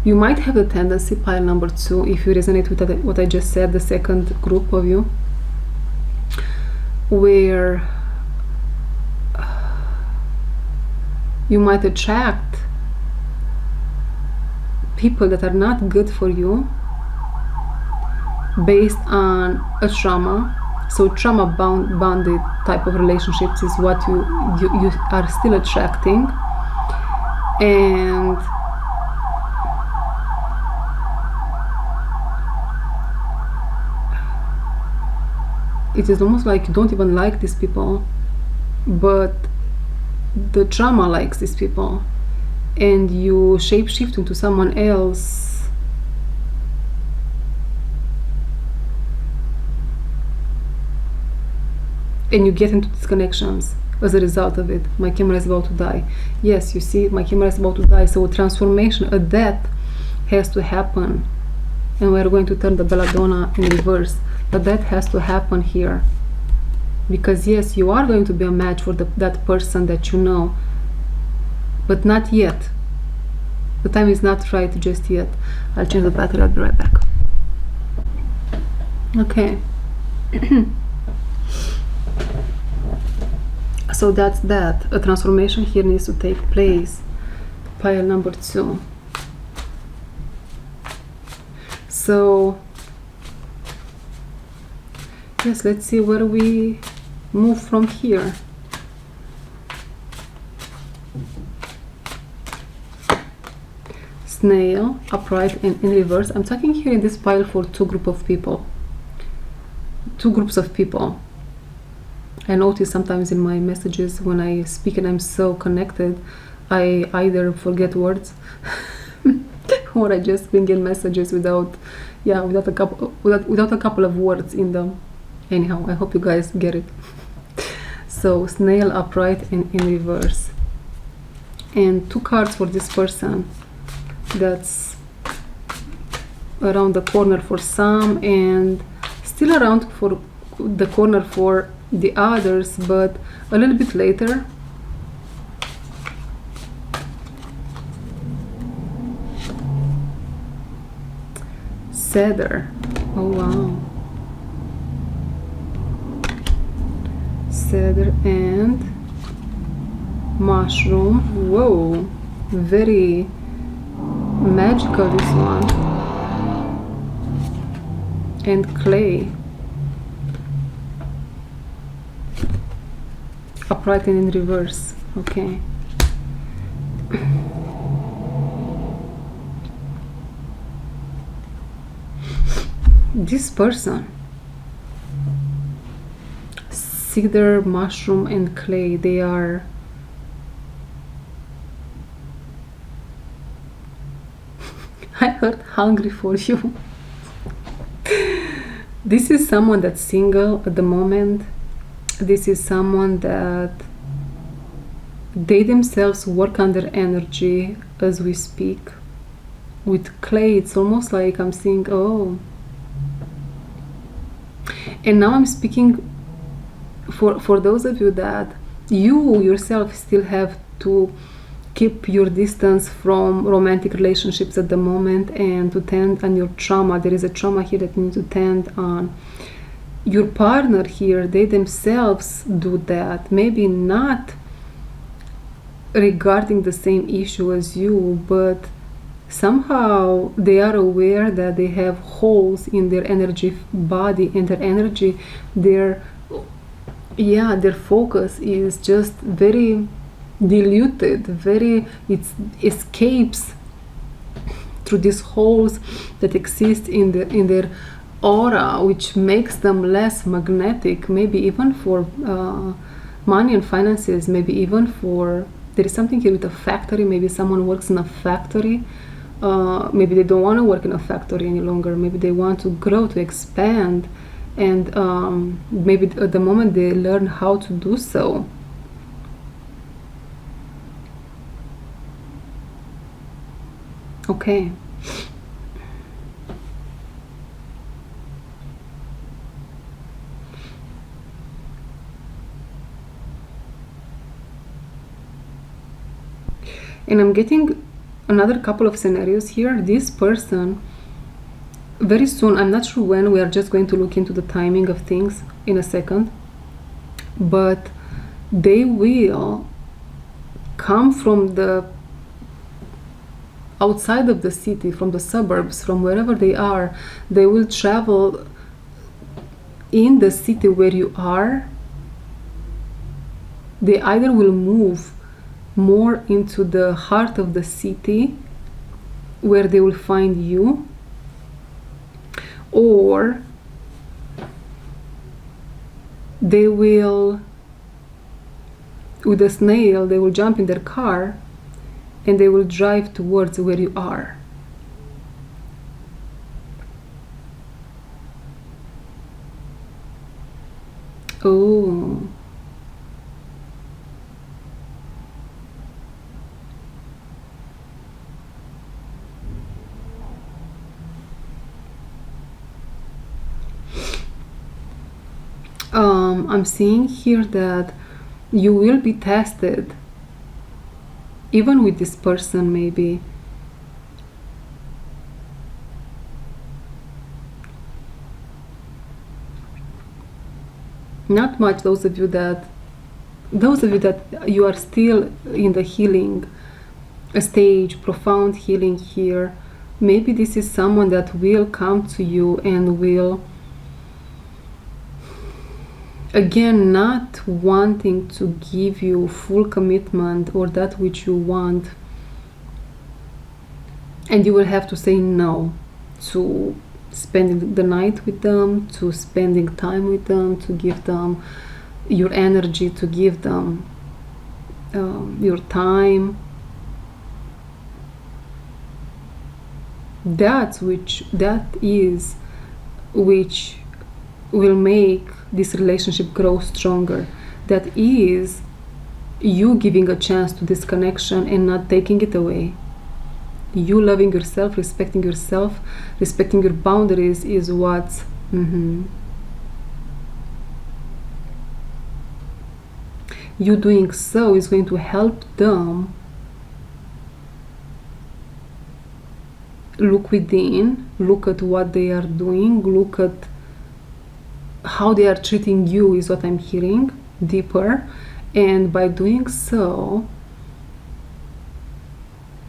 You might have the tendency, pile number 2, if you resonate with what I just said, the second group of you, where you might attract people that are not good for you based on a trauma. So trauma bonded type of relationships is what you are still attracting. And it is almost like you don't even like these people, but the trauma likes these people, and you shapeshift into someone else and you get into disconnections as a result of it. My camera is about to die. Yes, you see, my camera is about to die. So a transformation, a death has to happen, and we're going to turn the belladonna in reverse. But that has to happen here, because yes, you are going to be a match for that person that you know, but not yet. The time is not right just yet. I'll change the battery. I'll be right back. Okay. So that's that. A transformation here needs to take place. Pile number 2. So yes, let's see where we move from here. Snail, upright and in reverse. I'm talking here in this pile for two groups of people. I notice sometimes in my messages when I speak and I'm so connected, I either forget words or I just bring in messages without a couple of words in them. Anyhow, I hope you guys get it. So snail, upright and in reverse. And 2 cards for this person that's around the corner for some and still around for the corner for the others, but a little bit later. Cedar. Oh wow. Cedar and mushroom. Whoa, very magical this one. And clay. Upright and in reverse. Okay. This person, cedar, mushroom, and clay, they are I heard hungry for you. This is someone that's single at the moment. This is someone that they themselves work under energy as we speak. With clay, it's almost like I'm seeing, oh. And now I'm speaking for those of you that you yourself still have to keep your distance from romantic relationships at the moment and to tend on your trauma. There is a trauma here that you need to tend on. Your partner here, they themselves do that. Maybe not regarding the same issue as you, but somehow they are aware that they have holes in their energy body, and their energy, their focus is just very diluted, it escapes through these holes that exist in their aura, which makes them less magnetic, maybe even for money and finances, maybe even for, there is something here with a factory, maybe someone works in a factory, maybe they don't want to work in a factory any longer, maybe they want to grow, to expand, and maybe at the moment they learn how to do so. Okay. And I'm getting another couple of scenarios here. This person, very soon, I'm not sure when, we are just going to look into the timing of things in a second, but they will come from the outside of the city, from the suburbs, from wherever they are. They will travel in the city where you are. They either will move more into the heart of the city where they will find you, or they will, with a snail, they will jump in their car and they will drive towards where you are. Oh. I'm seeing here that you will be tested, even with this person, maybe. Not much, those of you that you are still in the healing stage, profound healing here. Maybe this is someone that will come to you and will, again, not wanting to give you full commitment or that which you want, and you will have to say no to spending the night with them, to spending time with them, to give them your energy, to give them your time. That is which will make this relationship grow stronger. That is you giving a chance to this connection and not taking it away. You loving yourself, respecting your boundaries is what's you doing so is going to help them look within, look at what they are doing, look at how they are treating you, is what I'm hearing deeper. And by doing so,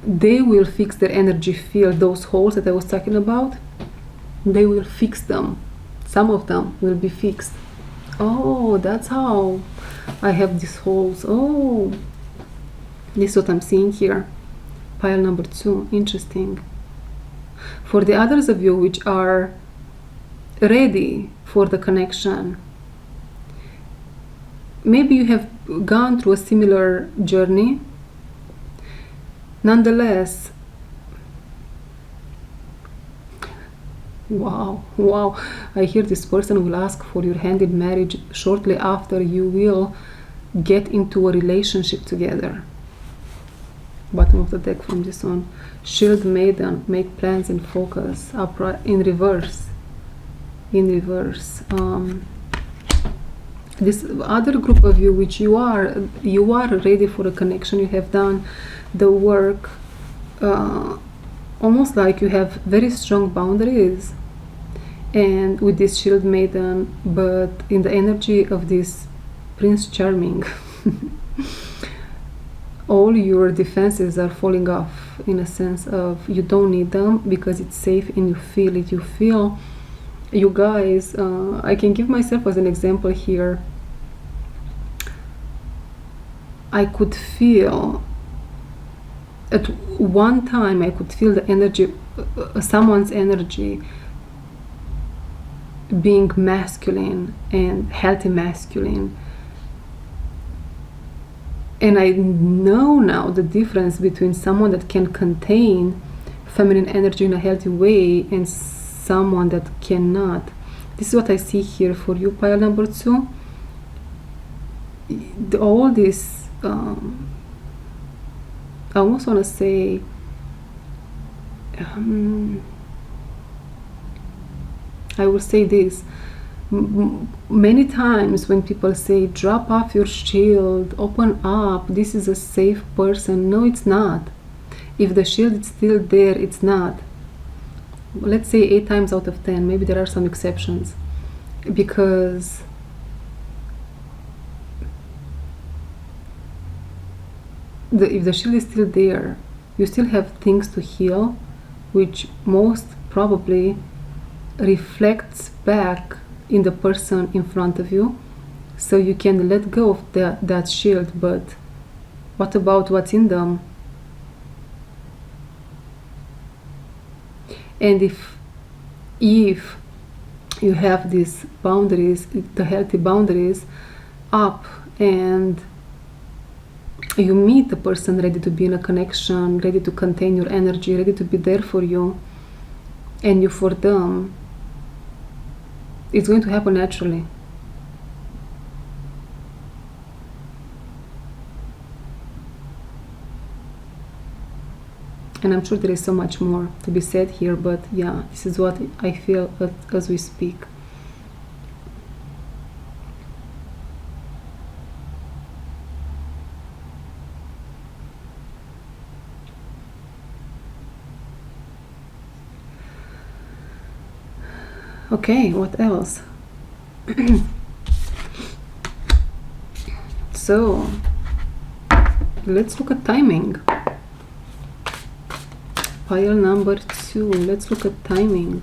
they will fix their energy field, those holes that I was talking about. They will fix them. Some of them will be fixed. Oh, that's how I have these holes. Oh, This is what I'm seeing here. Pile number 2, interesting. For the others of you which are ready for the connection, maybe you have gone through a similar journey. Nonetheless, wow, I hear this person will ask for your hand in marriage shortly after you will get into a relationship together. Bottom of the deck from this one. Shield Maiden, make plans and focus. Upright, in reverse. This other group of you which you are ready for a connection, you have done the work, almost like you have very strong boundaries, and with this Shield Maiden, but in the energy of this Prince Charming. All your defenses are falling off, in a sense of you don't need them because it's safe and you feel it. You feel, you guys, I can give myself as an example here. I could feel, at one time I could feel the energy, someone's energy being masculine and healthy masculine. And I know now the difference between someone that can contain feminine energy in a healthy way and someone that cannot. This is what I see here for you, pile number 2. All this, I almost want to say, I will say this. Many times when people say drop off your shield, open up, this is a safe person, no, it's not. If the shield is still there, it's not. Let's say 8 times out of 10, maybe there are some exceptions, because if the shield is still there, you still have things to heal, which most probably reflects back in the person in front of you, so you can let go of that shield. But what about what's in them? And if you have these boundaries, the healthy boundaries up, and you meet the person ready to be in a connection, ready to contain your energy, ready to be there for you, and you for them, it's going to happen naturally. And I'm sure there is so much more to be said here, but yeah, this is what I feel as we speak. Okay, what else? So, let's look at timing. Pile number 2, let's look at timing.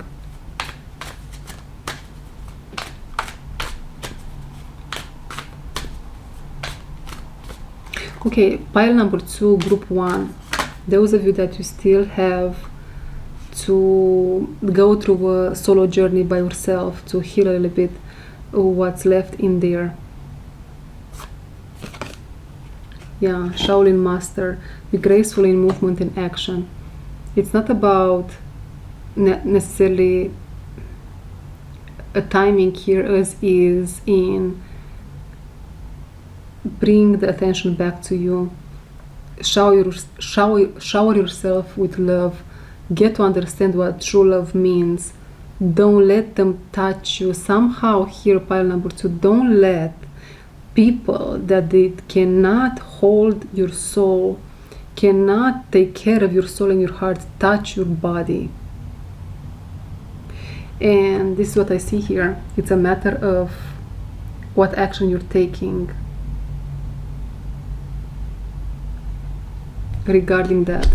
Okay, pile number 2, group 1. Those of you that you still have to go through a solo journey by yourself to heal a little bit what's left in there. Yeah, Shaolin Master, be graceful in movement and action. It's not about necessarily a timing here, as is in bring the attention back to you. Shower yourself with love. Get to understand what true love means. Don't let them touch you. Somehow here, pile number 2, don't let people that they cannot hold your soul, cannot take care of your soul and your heart, touch your body. And this is what I see here. It's a matter of what action you're taking regarding that.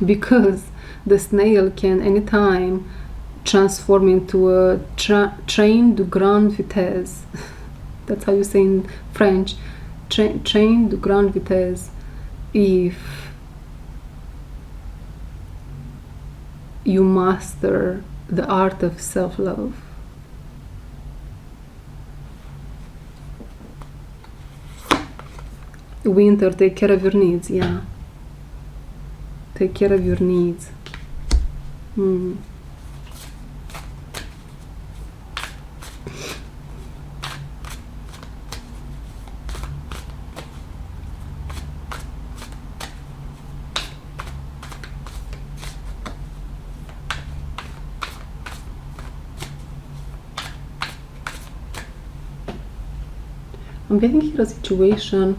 Because the snail can anytime transform into a train de grande vitesse. That's how you say in French, train de grande vitesse. If you master the art of self-love. Winter, take care of your needs. Yeah, take care of your needs. I'm getting here a situation.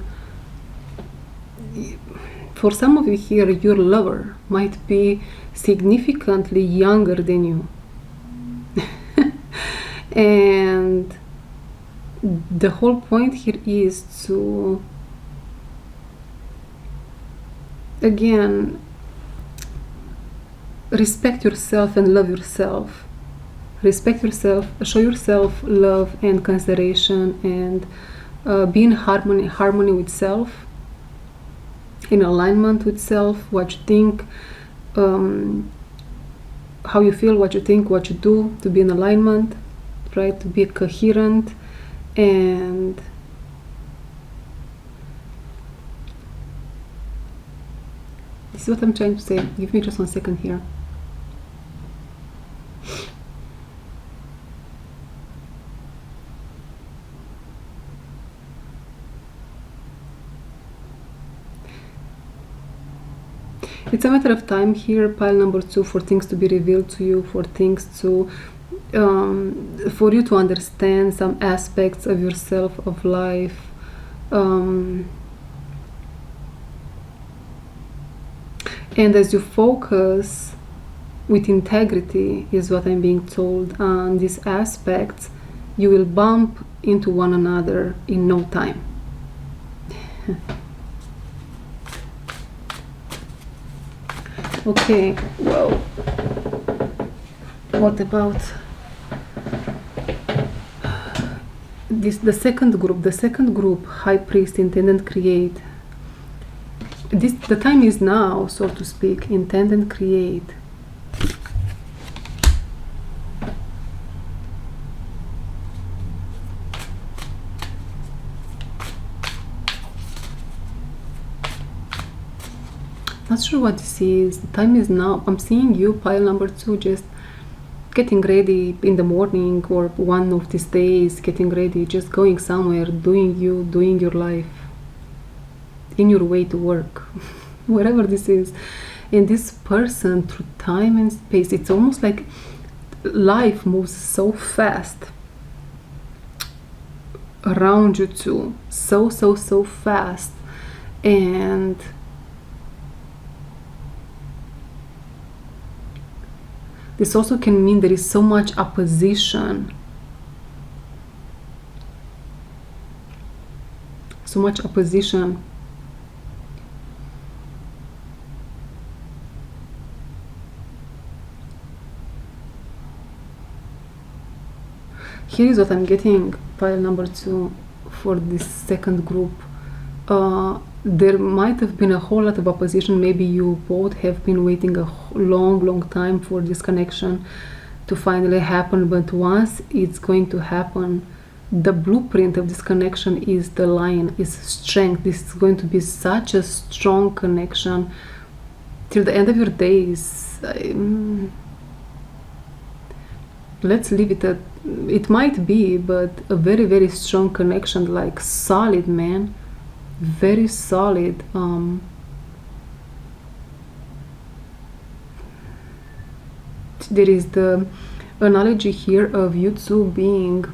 For some of you here, your lover might be significantly younger than you. And the whole point here is to, again, respect yourself and love yourself. Respect yourself, show yourself love and consideration, and be in harmony with self, in alignment with self, what you think, how you feel, what you think, what you do, to be in alignment, right? To be coherent. And this is what I'm trying to say. Give me just 1 second here. It's a matter of time here, pile number 2, for things to be revealed to you, for things to, for you to understand some aspects of yourself, of life. And as you focus with integrity, is what I'm being told, on these aspects, you will bump into one another in no time. Okay, well, what about this? The second group, High Priest, Intend and Create. The time is now, so to speak. Intend and create. Not sure what this is. The time is now. I'm seeing you, pile number 2, just getting ready in the morning or one of these days, getting ready, just going somewhere, doing your life, in your way to work, wherever this is. And this person, through time and space, it's almost like life moves so fast around you too, so fast. And this also can mean there is so much opposition. So much opposition. Here is what I'm getting, pile number 2, for this second group. There might have been a whole lot of opposition. Maybe you both have been waiting a long time for this connection to finally happen, but once it's going to happen, the blueprint of this connection is the Lion, is strength. This is going to be such a strong connection till the end of your days. Let's leave it at, it might be, but a very strong connection, like solid, man. Very solid. There is the analogy here of you two being,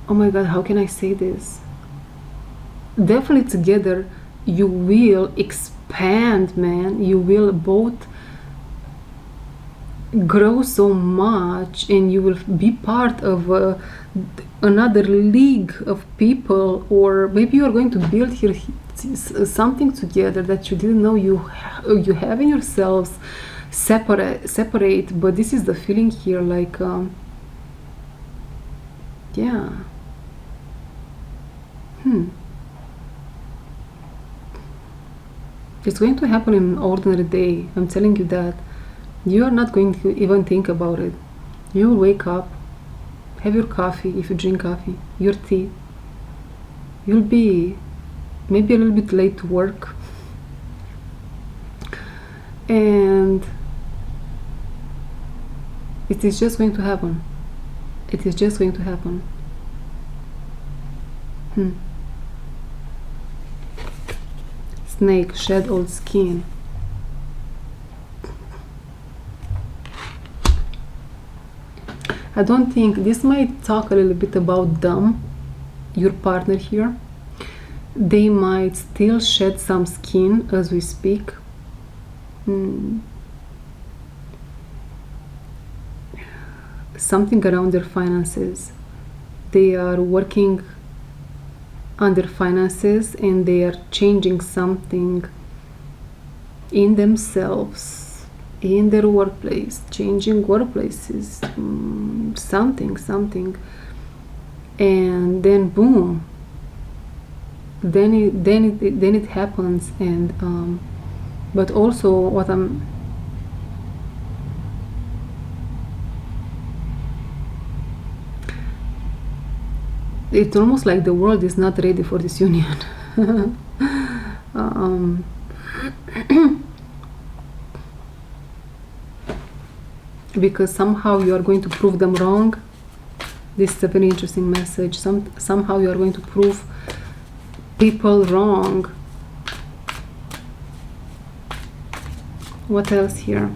oh my god, how can I say this? Definitely together you will expand, man. You will both grow so much, and you will be part of another league of people, or maybe you are going to build here something together that you didn't know you have in yourselves, separate. But this is the feeling here, like Yeah. It's going to happen in an ordinary day. I'm telling you that. You are not going to even think about it. You will wake up, have your coffee, if you drink coffee, your tea. You'll be maybe a little bit late to work. And it is just going to happen. It is just going to happen. Snake, shed old skin. I don't think this might talk a little bit about them, your partner here. They might still shed some skin as we speak. Something around their finances. They are working on their finances and they are changing something in themselves, in their workplace, changing workplaces, something, and then boom, then it happens. And but also what it's almost like the world is not ready for this union. Because somehow you are going to prove them wrong. This is a very interesting message. Somehow you are going to prove people wrong. What else here?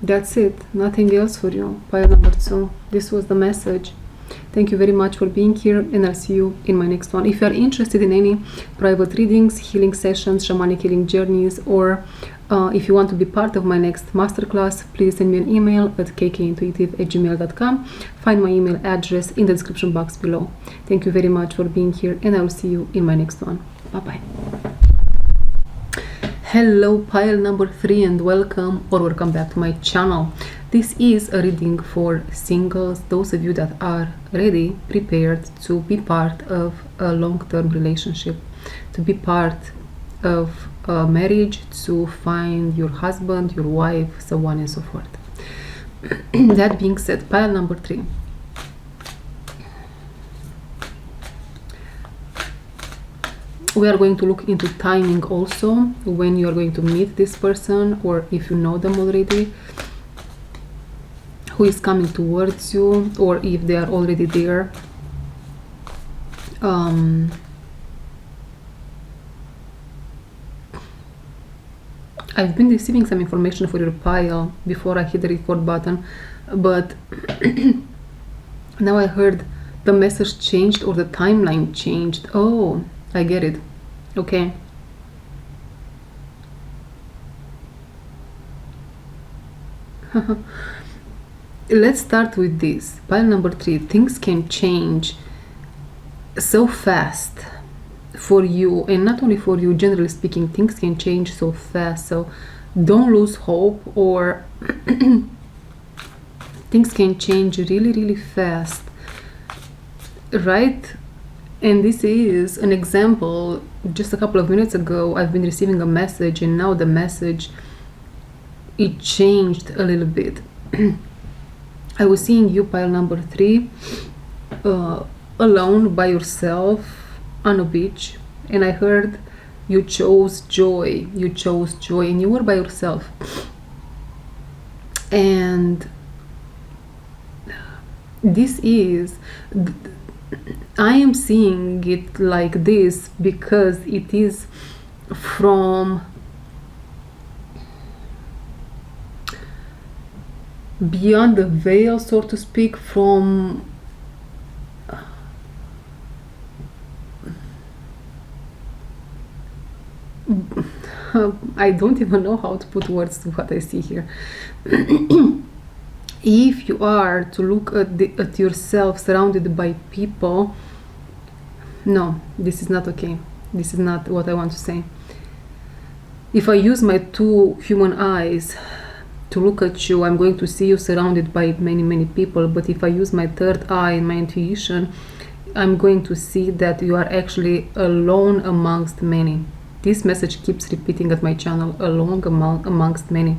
That's it. Nothing else for you. Pile number 2. This was the message. Thank you very much for being here, and I'll see you in my next one. If you are interested in any private readings, healing sessions, shamanic healing journeys, or if you want to be part of my next masterclass, please send me an email at kkintuitive@gmail.com. Find my email address in the description box below. Thank you very much for being here, and I will see you in my next one. Bye-bye. Hello, pile number 3, and welcome back to my channel. This is a reading for singles, those of you that are ready, prepared to be part of a long-term relationship, to be part of a marriage, to find your husband, your wife, so on and so forth. That being said, pile number 3. We are going to look into timing also, when you are going to meet this person, or if you know them already, who is coming towards you, or if they are already there. I've been receiving some information for your pile before I hit the record button, but now I heard the message changed or the timeline changed. Oh, I get it. Okay. Let's start with this. Pile number 3. Things can change so fast for you, and not only for you, generally speaking, things can change so fast. So don't lose hope, or things can change really, really fast, right? And this is an example. Just a couple of minutes ago, I've been receiving a message, and now the message, it changed a little bit. I was seeing you, pile number 3, alone by yourself on a beach, and I heard you chose joy. You chose joy, and you were by yourself. And this is, I am seeing it like this because it is from beyond the veil, so to speak, from I don't even know how to put words to what I see here. If you are to look at yourself surrounded by people, no, this is not okay. This is not what I want to say. If I use my 2 human eyes to look at you, I'm going to see you surrounded by many people. But if I use my third eye and my intuition, I'm going to see that you are actually alone amongst many. This message keeps repeating at my channel, alone amongst many.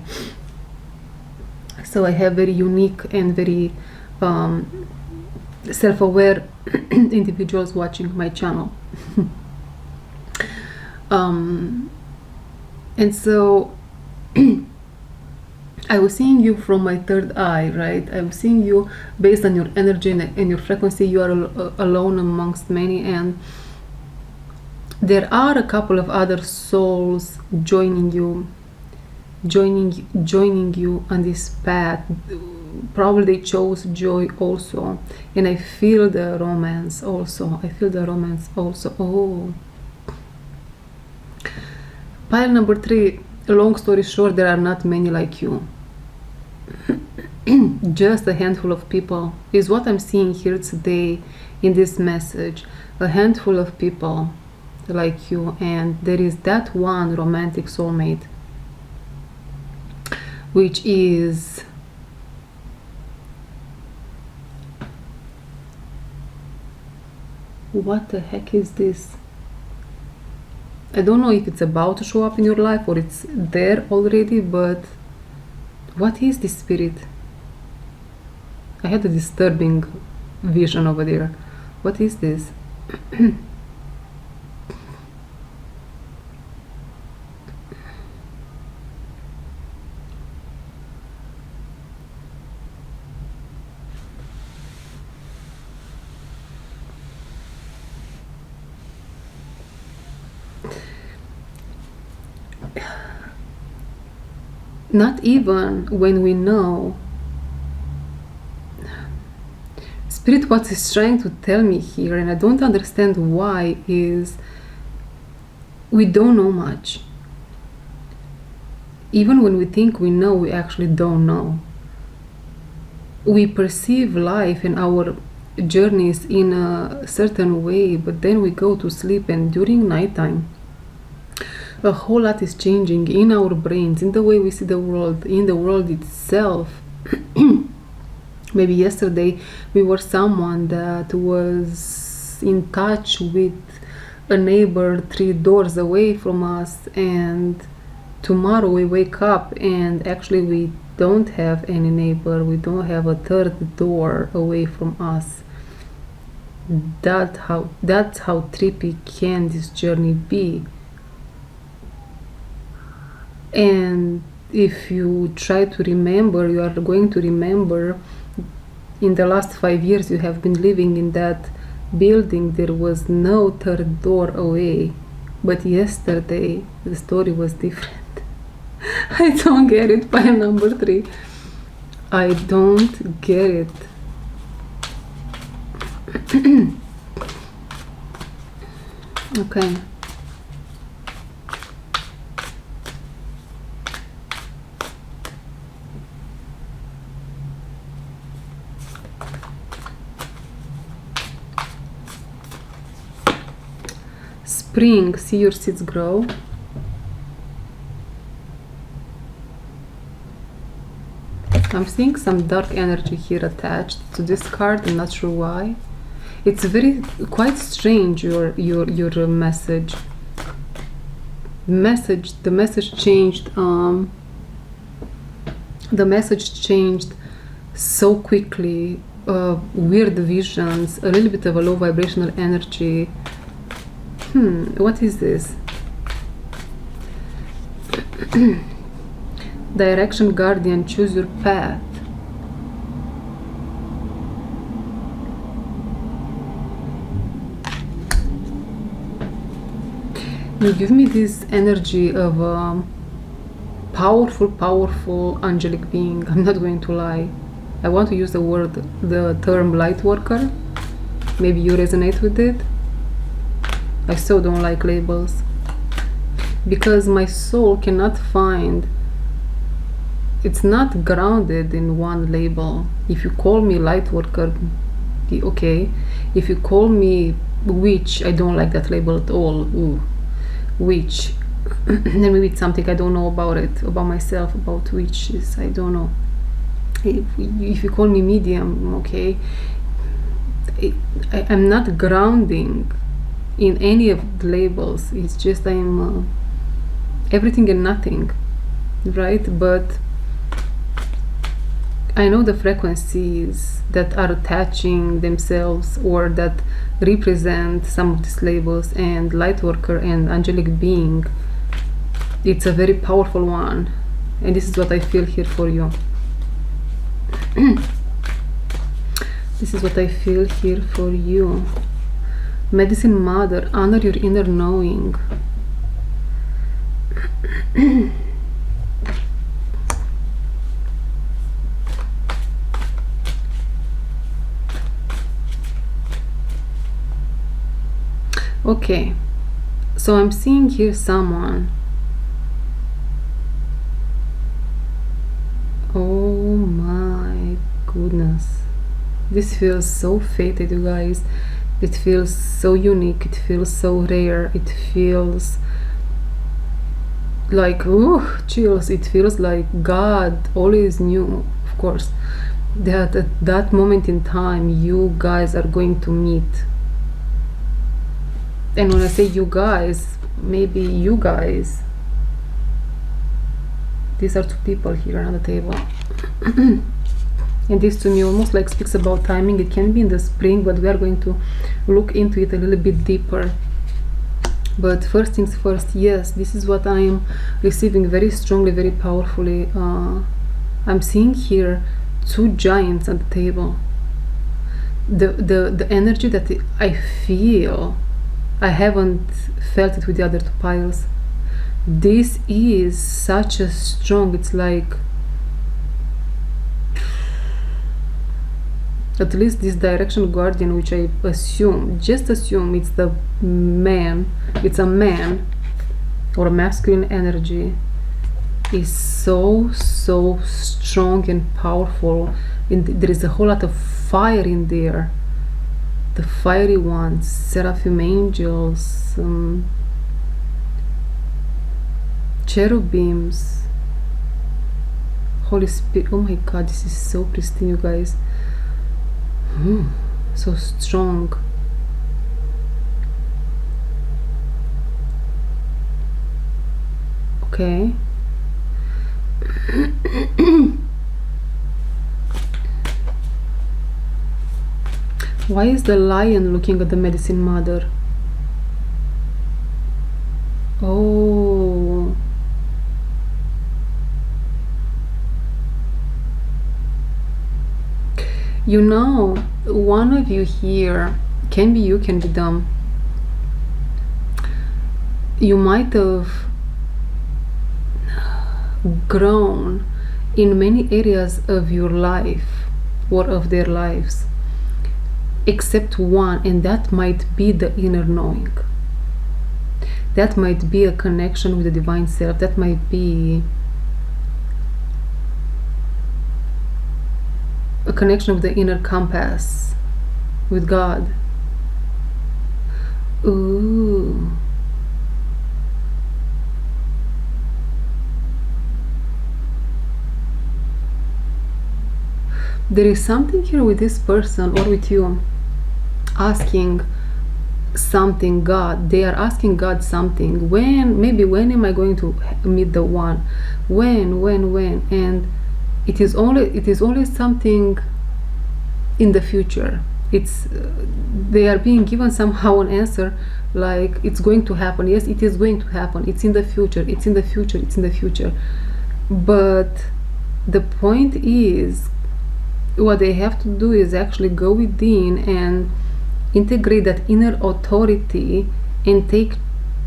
So I have very unique and very self-aware individuals watching my channel. And so I was seeing you from my third eye, right? I was seeing you based on your energy and your frequency. You are alone amongst many, and there are a couple of other souls joining you on this path. Probably they chose joy also, and I feel the romance also. Oh, pile number 3. Long story short, there are not many like you. Just a handful of people is what I'm seeing here today in this message. A handful of people like you, and there is that one romantic soulmate, which is what the heck is this? I don't know if it's about to show up in your life or it's there already, but what is this, spirit? I had a disturbing vision over there. What is this? Not even when we know. Spirit, what is trying to tell me here, and I don't understand why, is we don't know much. Even when we think we know, we actually don't know. We perceive life and our journeys in a certain way, but then we go to sleep, and during nighttime a whole lot is changing in our brains, in the way we see the world, in the world itself. Maybe yesterday we were someone that was in touch with a neighbor 3 doors away from us, and tomorrow we wake up and actually we don't have any neighbor, we don't have a 3rd door away from us. That's how trippy can this journey be. And if you try to remember, you are going to remember in the last 5 years you have been living in that building, there was no 3rd door away. But yesterday the story was different. I don't get it. Pile number 3. I don't get it. Okay. Spring, see your seeds grow. I'm seeing some dark energy here attached to this card. I'm not sure why. It's quite strange, your message. The message changed. The message changed so quickly. Weird visions, a little bit of a low vibrational energy. What is this? Direction, guardian, choose your path. You give me this energy of a powerful angelic being. I'm not going to lie. I want to use the term light worker. Maybe you resonate with it. I so don't like labels, because my soul cannot find, it's not grounded in one label. If you call me light worker, okay. If you call me witch, I don't like that label at all. Ooh. Witch, then maybe it's something I don't know about it, about myself, about witches, I don't know. If you call me medium, okay, I'm not grounding in any of the labels. It's just I'm everything and nothing, right? But I know the frequencies that are attaching themselves or that represent some of these labels, and light worker and angelic being, it's a very powerful one, and this is what I feel here for you. This is what I feel here for you. Medicine Mother, honor your inner knowing. Okay, so I'm seeing here someone. Oh my goodness. This feels so fated, you guys. It feels so unique. It feels so rare. It feels like, ooh, chills. It feels like God always knew, of course, that at that moment in time you guys are going to meet. And when I say you guys, maybe you guys, these are two people here on the table. And this to me almost like speaks about timing. It can be in the spring, but we are going to look into it a little bit deeper. But first things first, yes, this is what I am receiving very strongly, very powerfully. I'm seeing here two giants at the table. The energy that I feel, I haven't felt it with the other two piles. This is such a strong, it's like, at least this direction guardian, which I assume, just assume it's the man, it's a man or a masculine energy, is so strong and powerful. And there is a whole lot of fire in there. The fiery ones, seraphim angels, cherubims, Holy Spirit. Oh my God, this is so pristine, you guys. So strong. Okay. Why is the lion looking at the medicine mother? Oh. You know, one of you here, can be you, can be them, you might have grown in many areas of your life or of their lives, except one, and that might be the inner knowing. That might be a connection with the divine self. That might be a connection with the inner compass, with God. Ooh. There is something here with this person or with you asking something God. They are asking God something. Maybe when am I going to meet the one? When? And it is always something in the future. It's they are being given somehow an answer like it's going to happen. Yes, it is going to happen. It's in the future. It's in the future. It's in the future. But the point is, what they have to do is actually go within and integrate that inner authority and take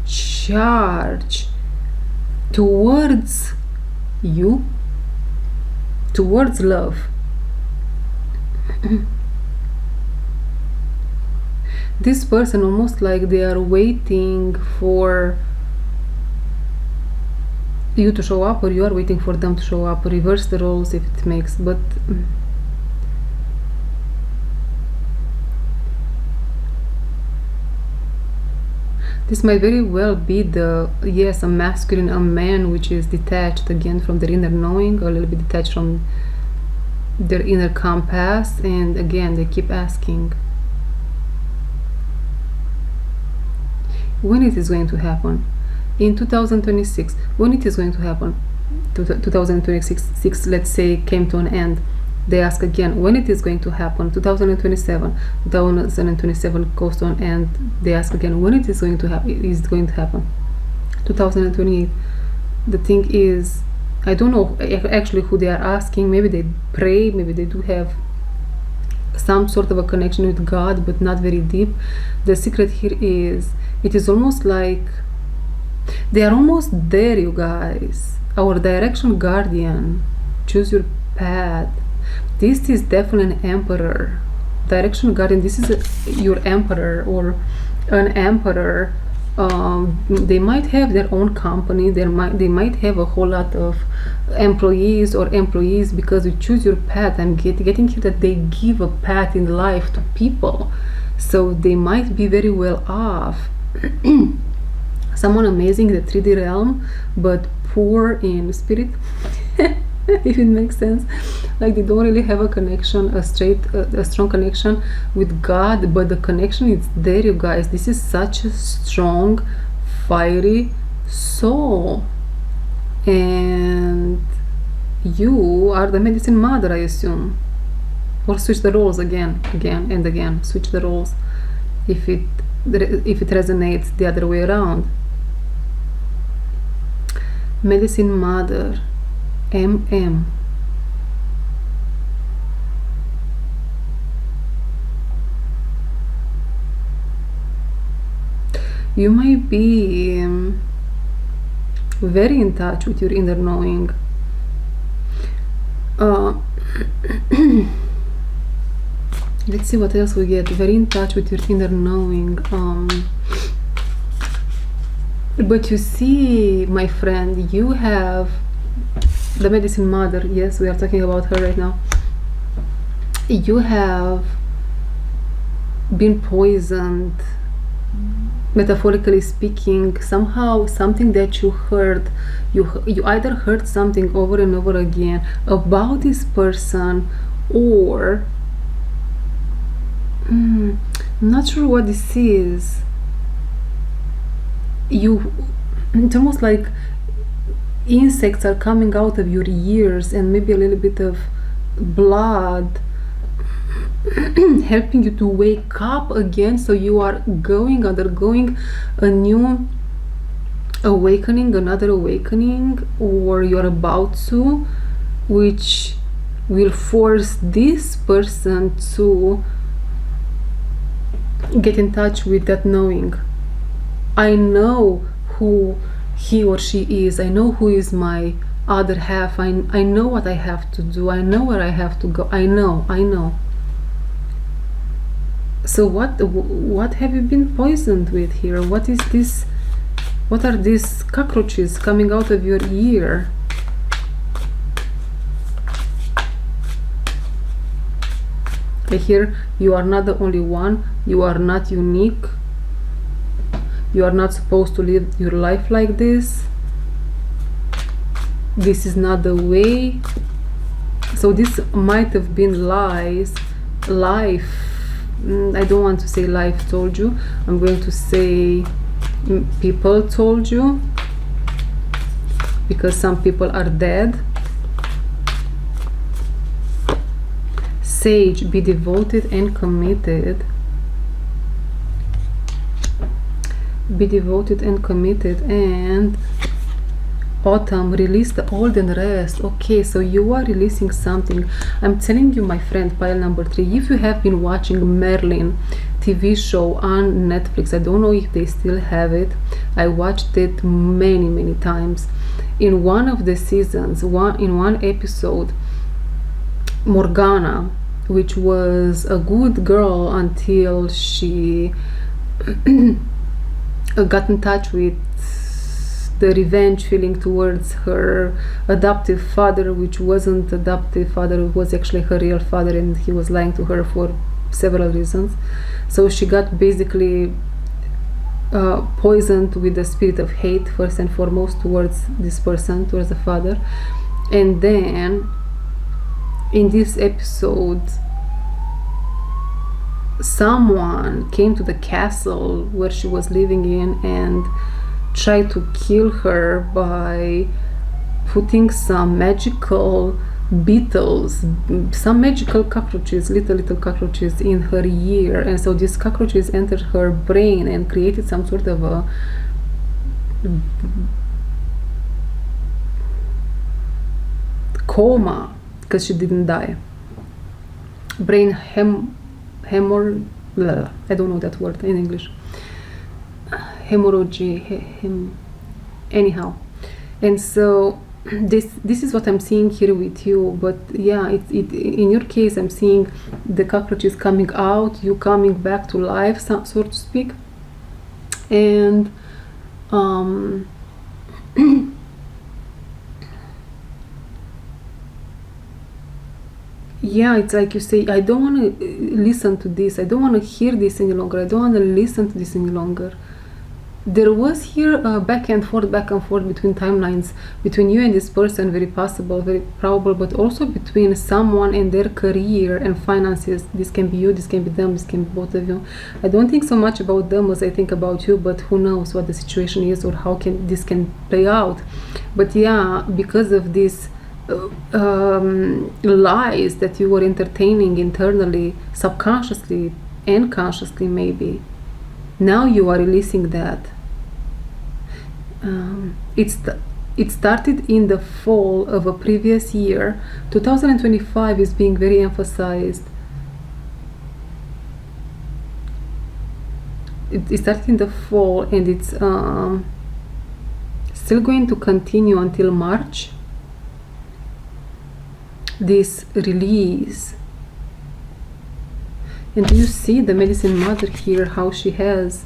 charge towards you, towards love. This person almost like they are waiting for you to show up, or you are waiting for them to show up. Reverse the roles if it makes, but This might very well be a masculine, a man which is detached again from their inner knowing, a little bit detached from their inner compass, and again they keep asking when it is going to happen. In 2026, when it is going to happen. 2026, let's say, came to an end. They ask again when it is going to happen. 2027 goes to an end. They ask again when it is going to happen. 2028. The thing is, I don't know actually who they are asking. Maybe they pray, maybe they do have some sort of a connection with God, but not very deep. The secret here is, it is almost like they are almost there, you guys. Our direction guardian, choose your path. This is definitely an emperor. Direction guardian, this is your emperor or an emperor. They might have their own company. They might have a whole lot of employees because you choose your path. I'm getting here that they give a path in life to people, so they might be very well off. Someone amazing in the 3D realm, but poor in spirit. If it makes sense. Like they don't really have a connection, a strong connection with God, but the connection is there, you guys. This is such a strong, fiery soul, and you are the medicine mother, I assume. Or switch the roles again and again. Switch the roles if it resonates the other way around. Medicine mother, MM. You might be very in touch with your inner knowing. Let's see what else we get. Very in touch with your inner knowing. But you see, my friend, you have the medicine mother. Yes, we are talking about her right now. You have been poisoned, metaphorically speaking. Somehow something that you heard, you either heard something over and over again about this person, or I'm not sure what this is. It's almost like insects are coming out of your ears, and maybe a little bit of blood helping you to wake up again. So you are undergoing a new awakening, another awakening, or you're about to, which will force this person to get in touch with that knowing. I know who he or she is. I know who is my other half. I know what I have to do. I know where I have to go. I know. So what have you been poisoned with here? What is this? What are these cockroaches coming out of your ear? I hear you are not the only one. You are not unique. You are not supposed to live your life like this. This is not the way. So this might have been life. I don't want to say life told you. I'm going to say people told you, because some people are dead. Sage, be devoted and committed. Be devoted and committed. And autumn, release the old and rest. Okay, so you are releasing something. I'm telling you, my friend, pile number 3, if you have been watching Merlin TV show on Netflix, I don't know if they still have it. I watched it many times. In one of the seasons, in one episode, Morgana, which was a good girl until she got in touch with the revenge feeling towards her adoptive father, which wasn't adoptive father, it was actually her real father, and he was lying to her for several reasons. So she got basically poisoned with the spirit of hate, first and foremost, towards this person, towards the father. And then in this episode, someone came to the castle where she was living in and tried to kill her by putting some magical beetles, some magical cockroaches, little cockroaches in her ear. And so these cockroaches entered her brain and created some sort of a coma, because she didn't die. Brain hemorrhage, I don't know that word in English. Hemorrhage, anyhow. And so this is what I'm seeing here with you. But yeah, it in your case, I'm seeing the cockroaches coming out, you coming back to life, so to speak. And yeah, it's like you say, I don't want to listen to this, I don't want to hear this any longer, I don't want to listen to this any longer. There was here a back and forth between timelines, between you and this person, very possible, very probable, but also between someone and their career and finances. This can be you, this can be them, this can be both of you. I don't think so much about them as I think about you, but who knows what the situation is or how this can play out. But yeah, because of this lies that you were entertaining internally, subconsciously and consciously maybe, now you are releasing that. It started in the fall of a previous year. 2025 is being very emphasized. It started in the fall, and it's still going to continue until March. This release. And you see the medicine mother here, how she has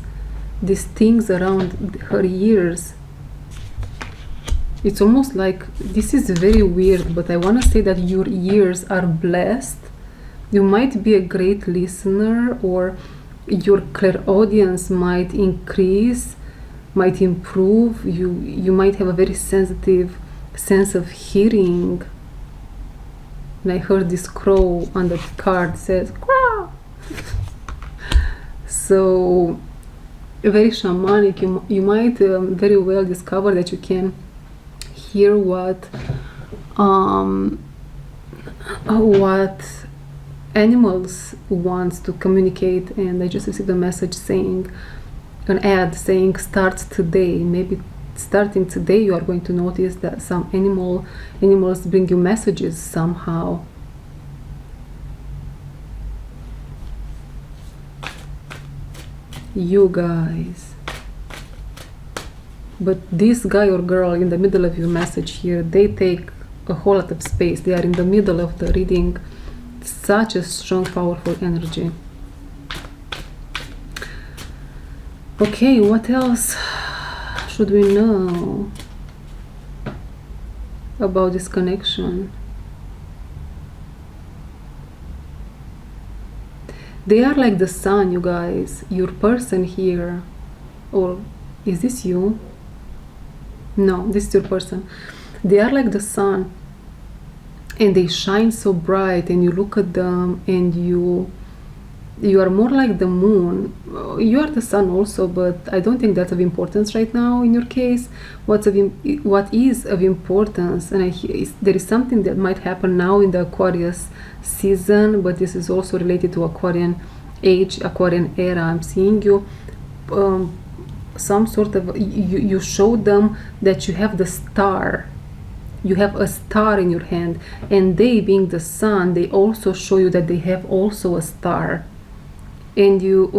these things around her ears. It's almost like, this is very weird, but I want to say that your ears are blessed. You might be a great listener, or your clairaudience might increase, might improve. You might have a very sensitive sense of hearing. And I heard this crow on the card says, "Crow." So very shamanic. You might very well discover that you can hear what animals wants to communicate. And I just received a message saying, an ad saying, starts today. Maybe starting today you are going to notice that some animals bring you messages somehow. You guys. But this guy or girl in the middle of your message here, they take a whole lot of space. They are in the middle of the reading. Such a strong, powerful energy. Okay, what else should we know about this connection? They are like the sun, you guys. Your person here, or is this you? No, this is your person. They are like the sun, and they shine so bright, and you look at them and you are more like the moon. You are the sun also, but I don't think that's of importance right now in your case. What is of importance, and there is something that might happen now in the Aquarius season, but this is also related to Aquarian age, Aquarian era. I'm seeing you some sort of, you show them that you have the star. You have a star in your hand, and they, being the sun, they also show you that they have also a star. And you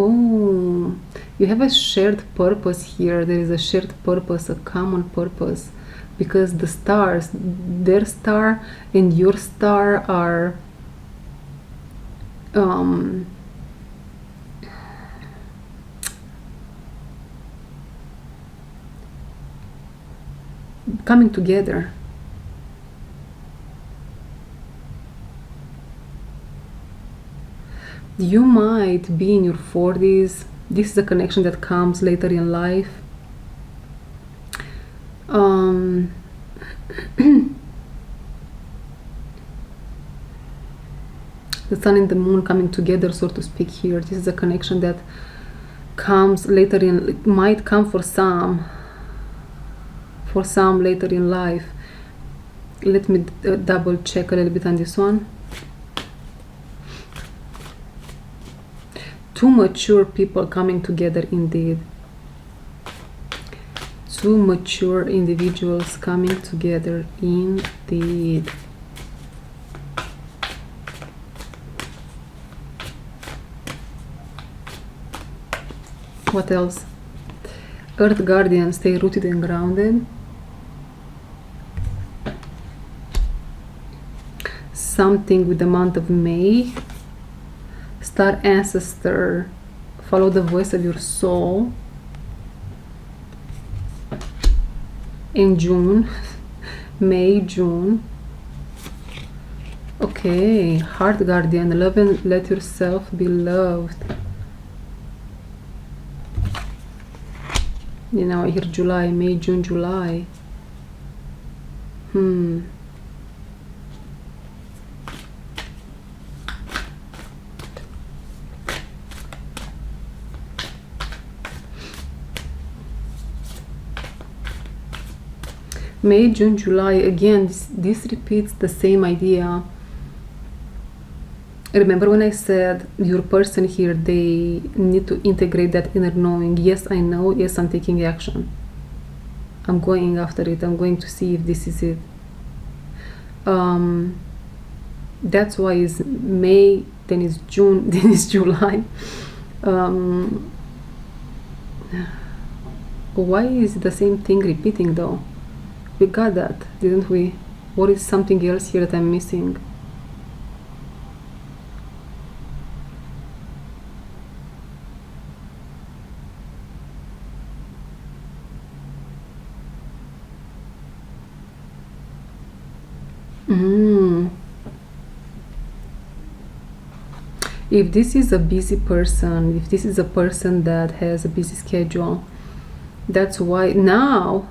have a shared purpose here. There is a shared purpose, a common purpose, because the stars, their star and your star are coming together. You might be in your 40s, This is a connection that comes later in life. The sun and the moon coming together, so to speak, here. This is a connection that comes later in, it might come for some later in life. Let me double check a little bit on this one. Two mature people coming together, indeed. Two mature individuals coming together, indeed. What else? Earth guardian, stay rooted and grounded. Something with the month of May. Star ancestor, follow the voice of your soul. In June, May, June. Okay, heart guardian, love and let yourself be loved. You know, here July, May, June, July. May, June, July, again, this repeats the same idea. Remember when I said your person here, they need to integrate that inner knowing. Yes, I know. Yes, I'm taking action. I'm going after it. I'm going to see if this is it. That's why it's May, then it's June, then it's July. Why is the same thing repeating though? We got that, didn't we? Or is something else here that I'm missing? If this is a busy person, if this is a person that has a busy schedule, that's why now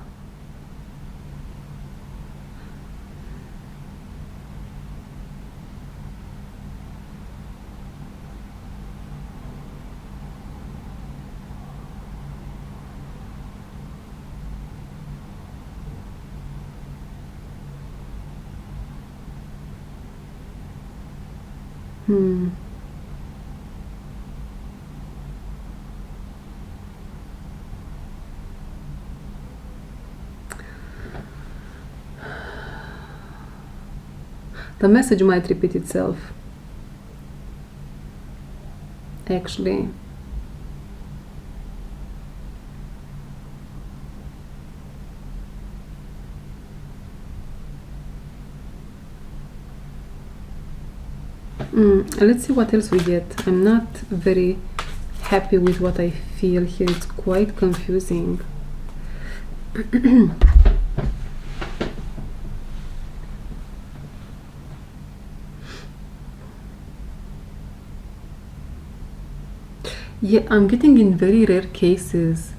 the message might repeat itself. Actually, let's see what else we get. I'm not very happy with what I feel here. It's quite confusing. Yeah, I'm getting in very rare cases,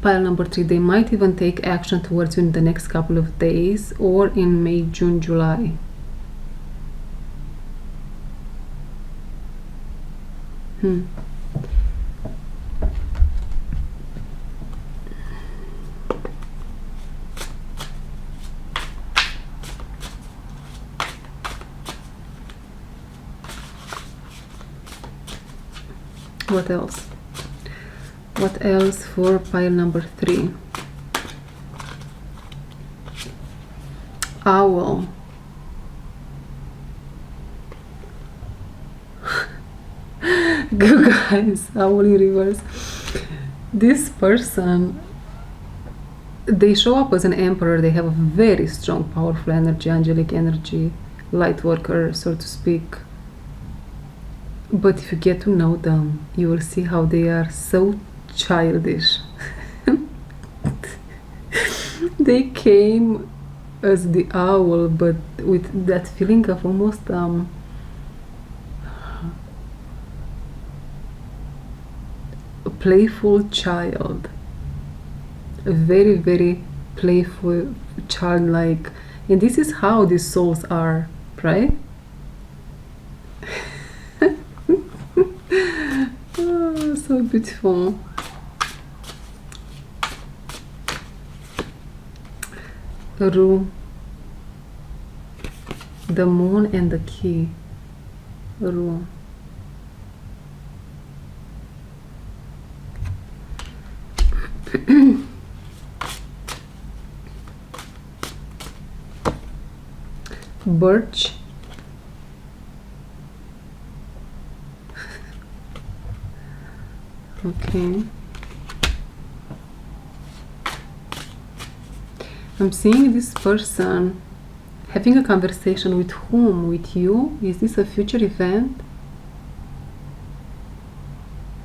pile number 3, they might even take action towards you in the next couple of days or in May, June, July. What else? What else for pile number 3? Owl. Good guys, owl in reverse. This person, they show up as an emperor. They have a very strong, powerful energy, angelic energy, light worker, so to speak. But if you get to know them, you will see how they are so childish. They came as the owl, but with that feeling of almost a playful child, a very, very playful, childlike, and this is how these souls are, right? Oh, so beautiful. Ru, the moon and the key. Ru. Birch. Okay. I'm seeing this person having a conversation with whom? With you? Is this a future event?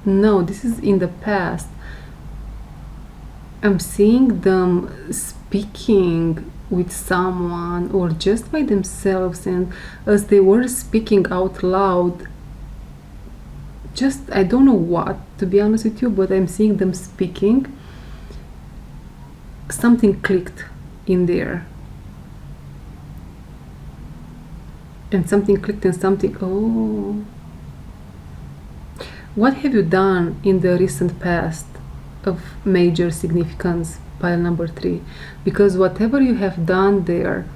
No, this is in the past. I'm seeing them speaking with someone or just by themselves, and as they were speaking out loud, just I don't know what, to be honest with you, but I'm seeing them speaking. Something clicked in there, and something clicked and something, oh, what have you done in the recent past of major significance, pile number 3? Because whatever you have done there,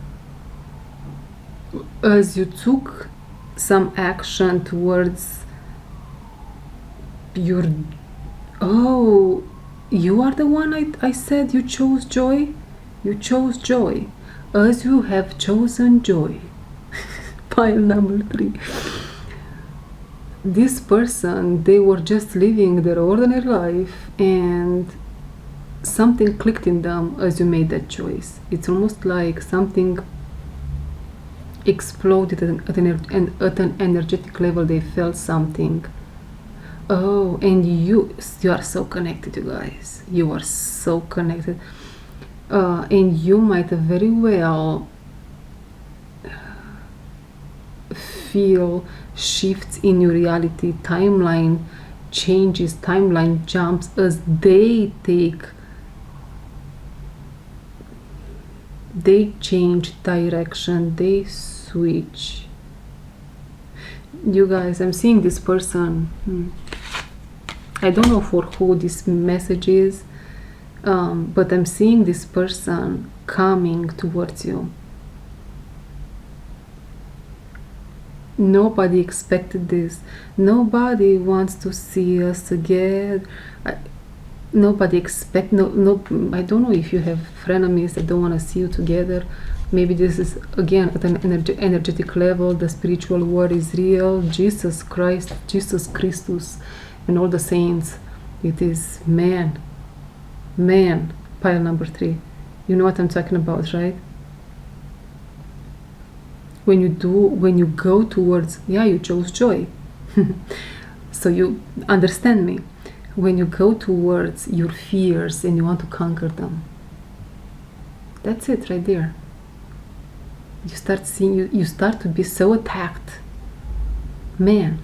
as you took some action towards your, oh, you are the one I said you chose joy. You chose joy. As you have chosen joy. Pile number 3. This person, they were just living their ordinary life, and something clicked in them as you made that choice. It's almost like something exploded at an energetic level. They felt something. Oh, and you are so connected, you guys. You are so connected. And you might very well feel shifts in your reality, timeline changes, timeline jumps as they change direction, they switch. You guys, I'm seeing this person. I don't know for who this message is, but I'm seeing this person coming towards you. Nobody expected this. Nobody wants to see us together. Nobody expect no. I don't know if you have frenemies that don't want to see you together. Maybe this is again at an energetic level. The spiritual world is real. Jesus Christ, Jesus Christus, and all the saints. It is man. Pile number 3. You know what I'm talking about, right? When you go towards, you chose joy. So you understand me. When you go towards your fears and you want to conquer them, that's it right there. You start seeing, you start to be so attacked. Man.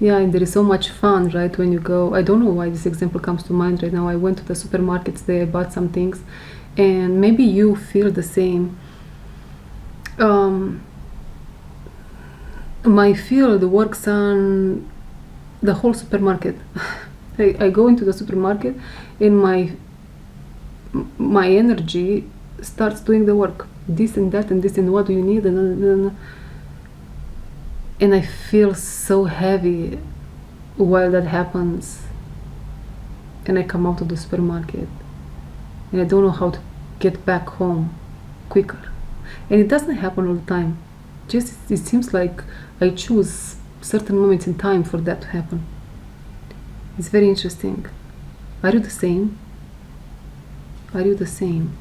Yeah, and there is so much fun, right, when you go. I don't know why this example comes to mind right now. I went to the supermarket today, I bought some things, and maybe you feel the same. My field works on the whole supermarket. I go into the supermarket and my energy starts doing the work. This and that and this and what do you need, and I feel so heavy while that happens, and I come out of the supermarket and I don't know how to get back home quicker. And it doesn't happen all the time. Just it seems like I choose certain moments in time for that to happen. It's very interesting. Are you the same? Are you the same?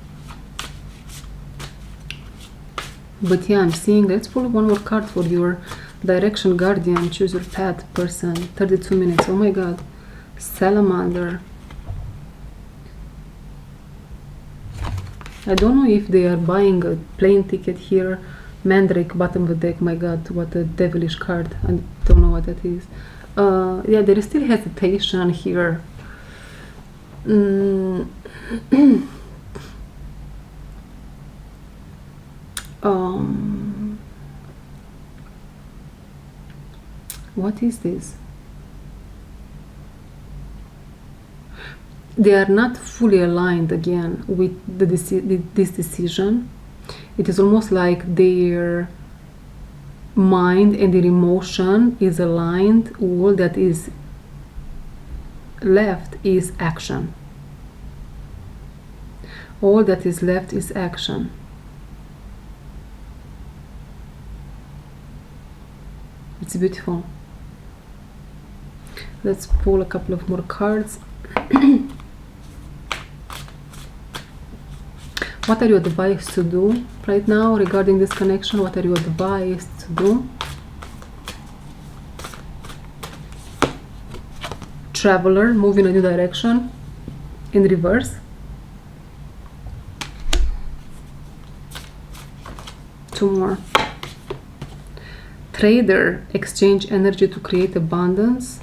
But yeah, I'm seeing, let's pull one more card for your direction guardian, choose your path person, 32 minutes. Oh my god. Salamander. I don't know if they are buying a plane ticket here. Mandrake, bottom of the deck. My god, what a devilish card. I don't know what that is. Yeah, there is still hesitation here. What is this? They are not fully aligned again with this decision. It is almost like their mind and their emotion is aligned. All that is left is action. All that is left is action. It's beautiful. Let's pull a couple of more cards. What are you advised to do right now regarding this connection? What are you advised to do? Traveler, move in a new direction, in reverse. Two more. Trader, exchange energy to create abundance.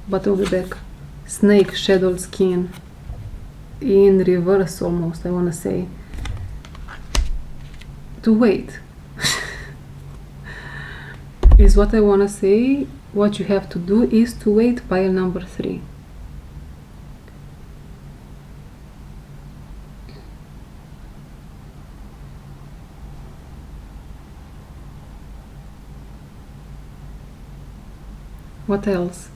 Bottom of the deck. Snake, shadowed skin. In reverse almost, I want to say. To wait. Is what I want to say. What you have to do is to wait, pile number 3. What else?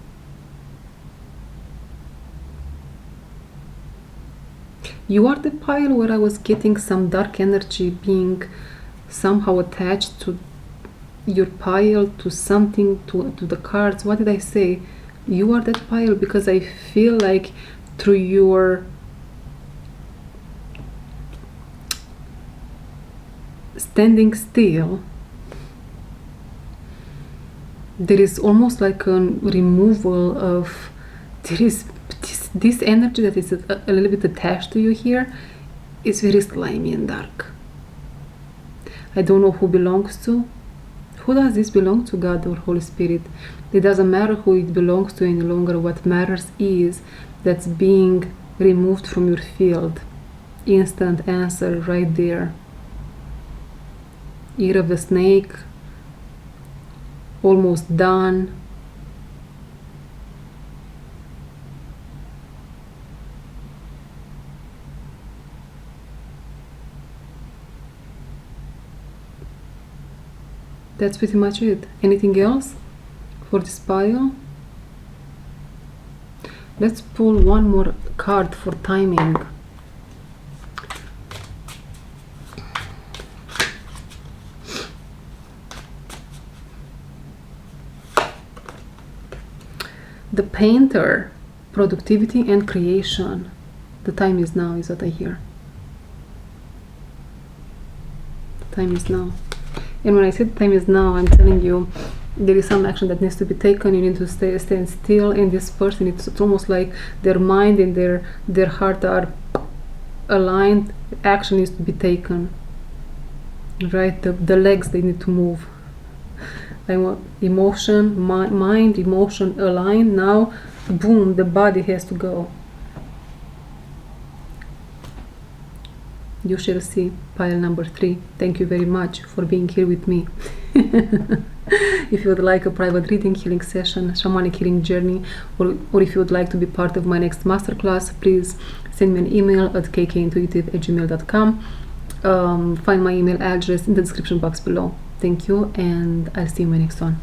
You are the pile where I was getting some dark energy being somehow attached to your pile, to something, to the cards. What did I say? You are that pile because I feel like through your standing still, there is almost like a removal of, there is this energy that is a little bit attached to you here is very slimy and dark. I don't know who belongs to. Who does this belong to, God or Holy Spirit? It doesn't matter who it belongs to any longer. What matters is that's being removed from your field. Instant answer right there. Ear of the snake. Almost done. That's pretty much it. Anything else for this pile? Let's pull one more card for timing. The painter, productivity and creation. The time is now, is what I hear. The time is now. And when I say the time is now, I'm telling you there is some action that needs to be taken. You need to stand still, and this person, it's almost like their mind and their heart are aligned. Action needs to be taken. Right? The legs, they need to move. I want emotion, mind, emotion aligned. Now, boom, the body has to go. You shall see pile number 3. Thank you very much for being here with me. If you would like a private reading, healing session, shamanic healing journey, or if you would like to be part of my next masterclass, please send me an email at kkintuitive@gmail.com. Find my email address in the description box below. Thank you, and I'll see you in my next one.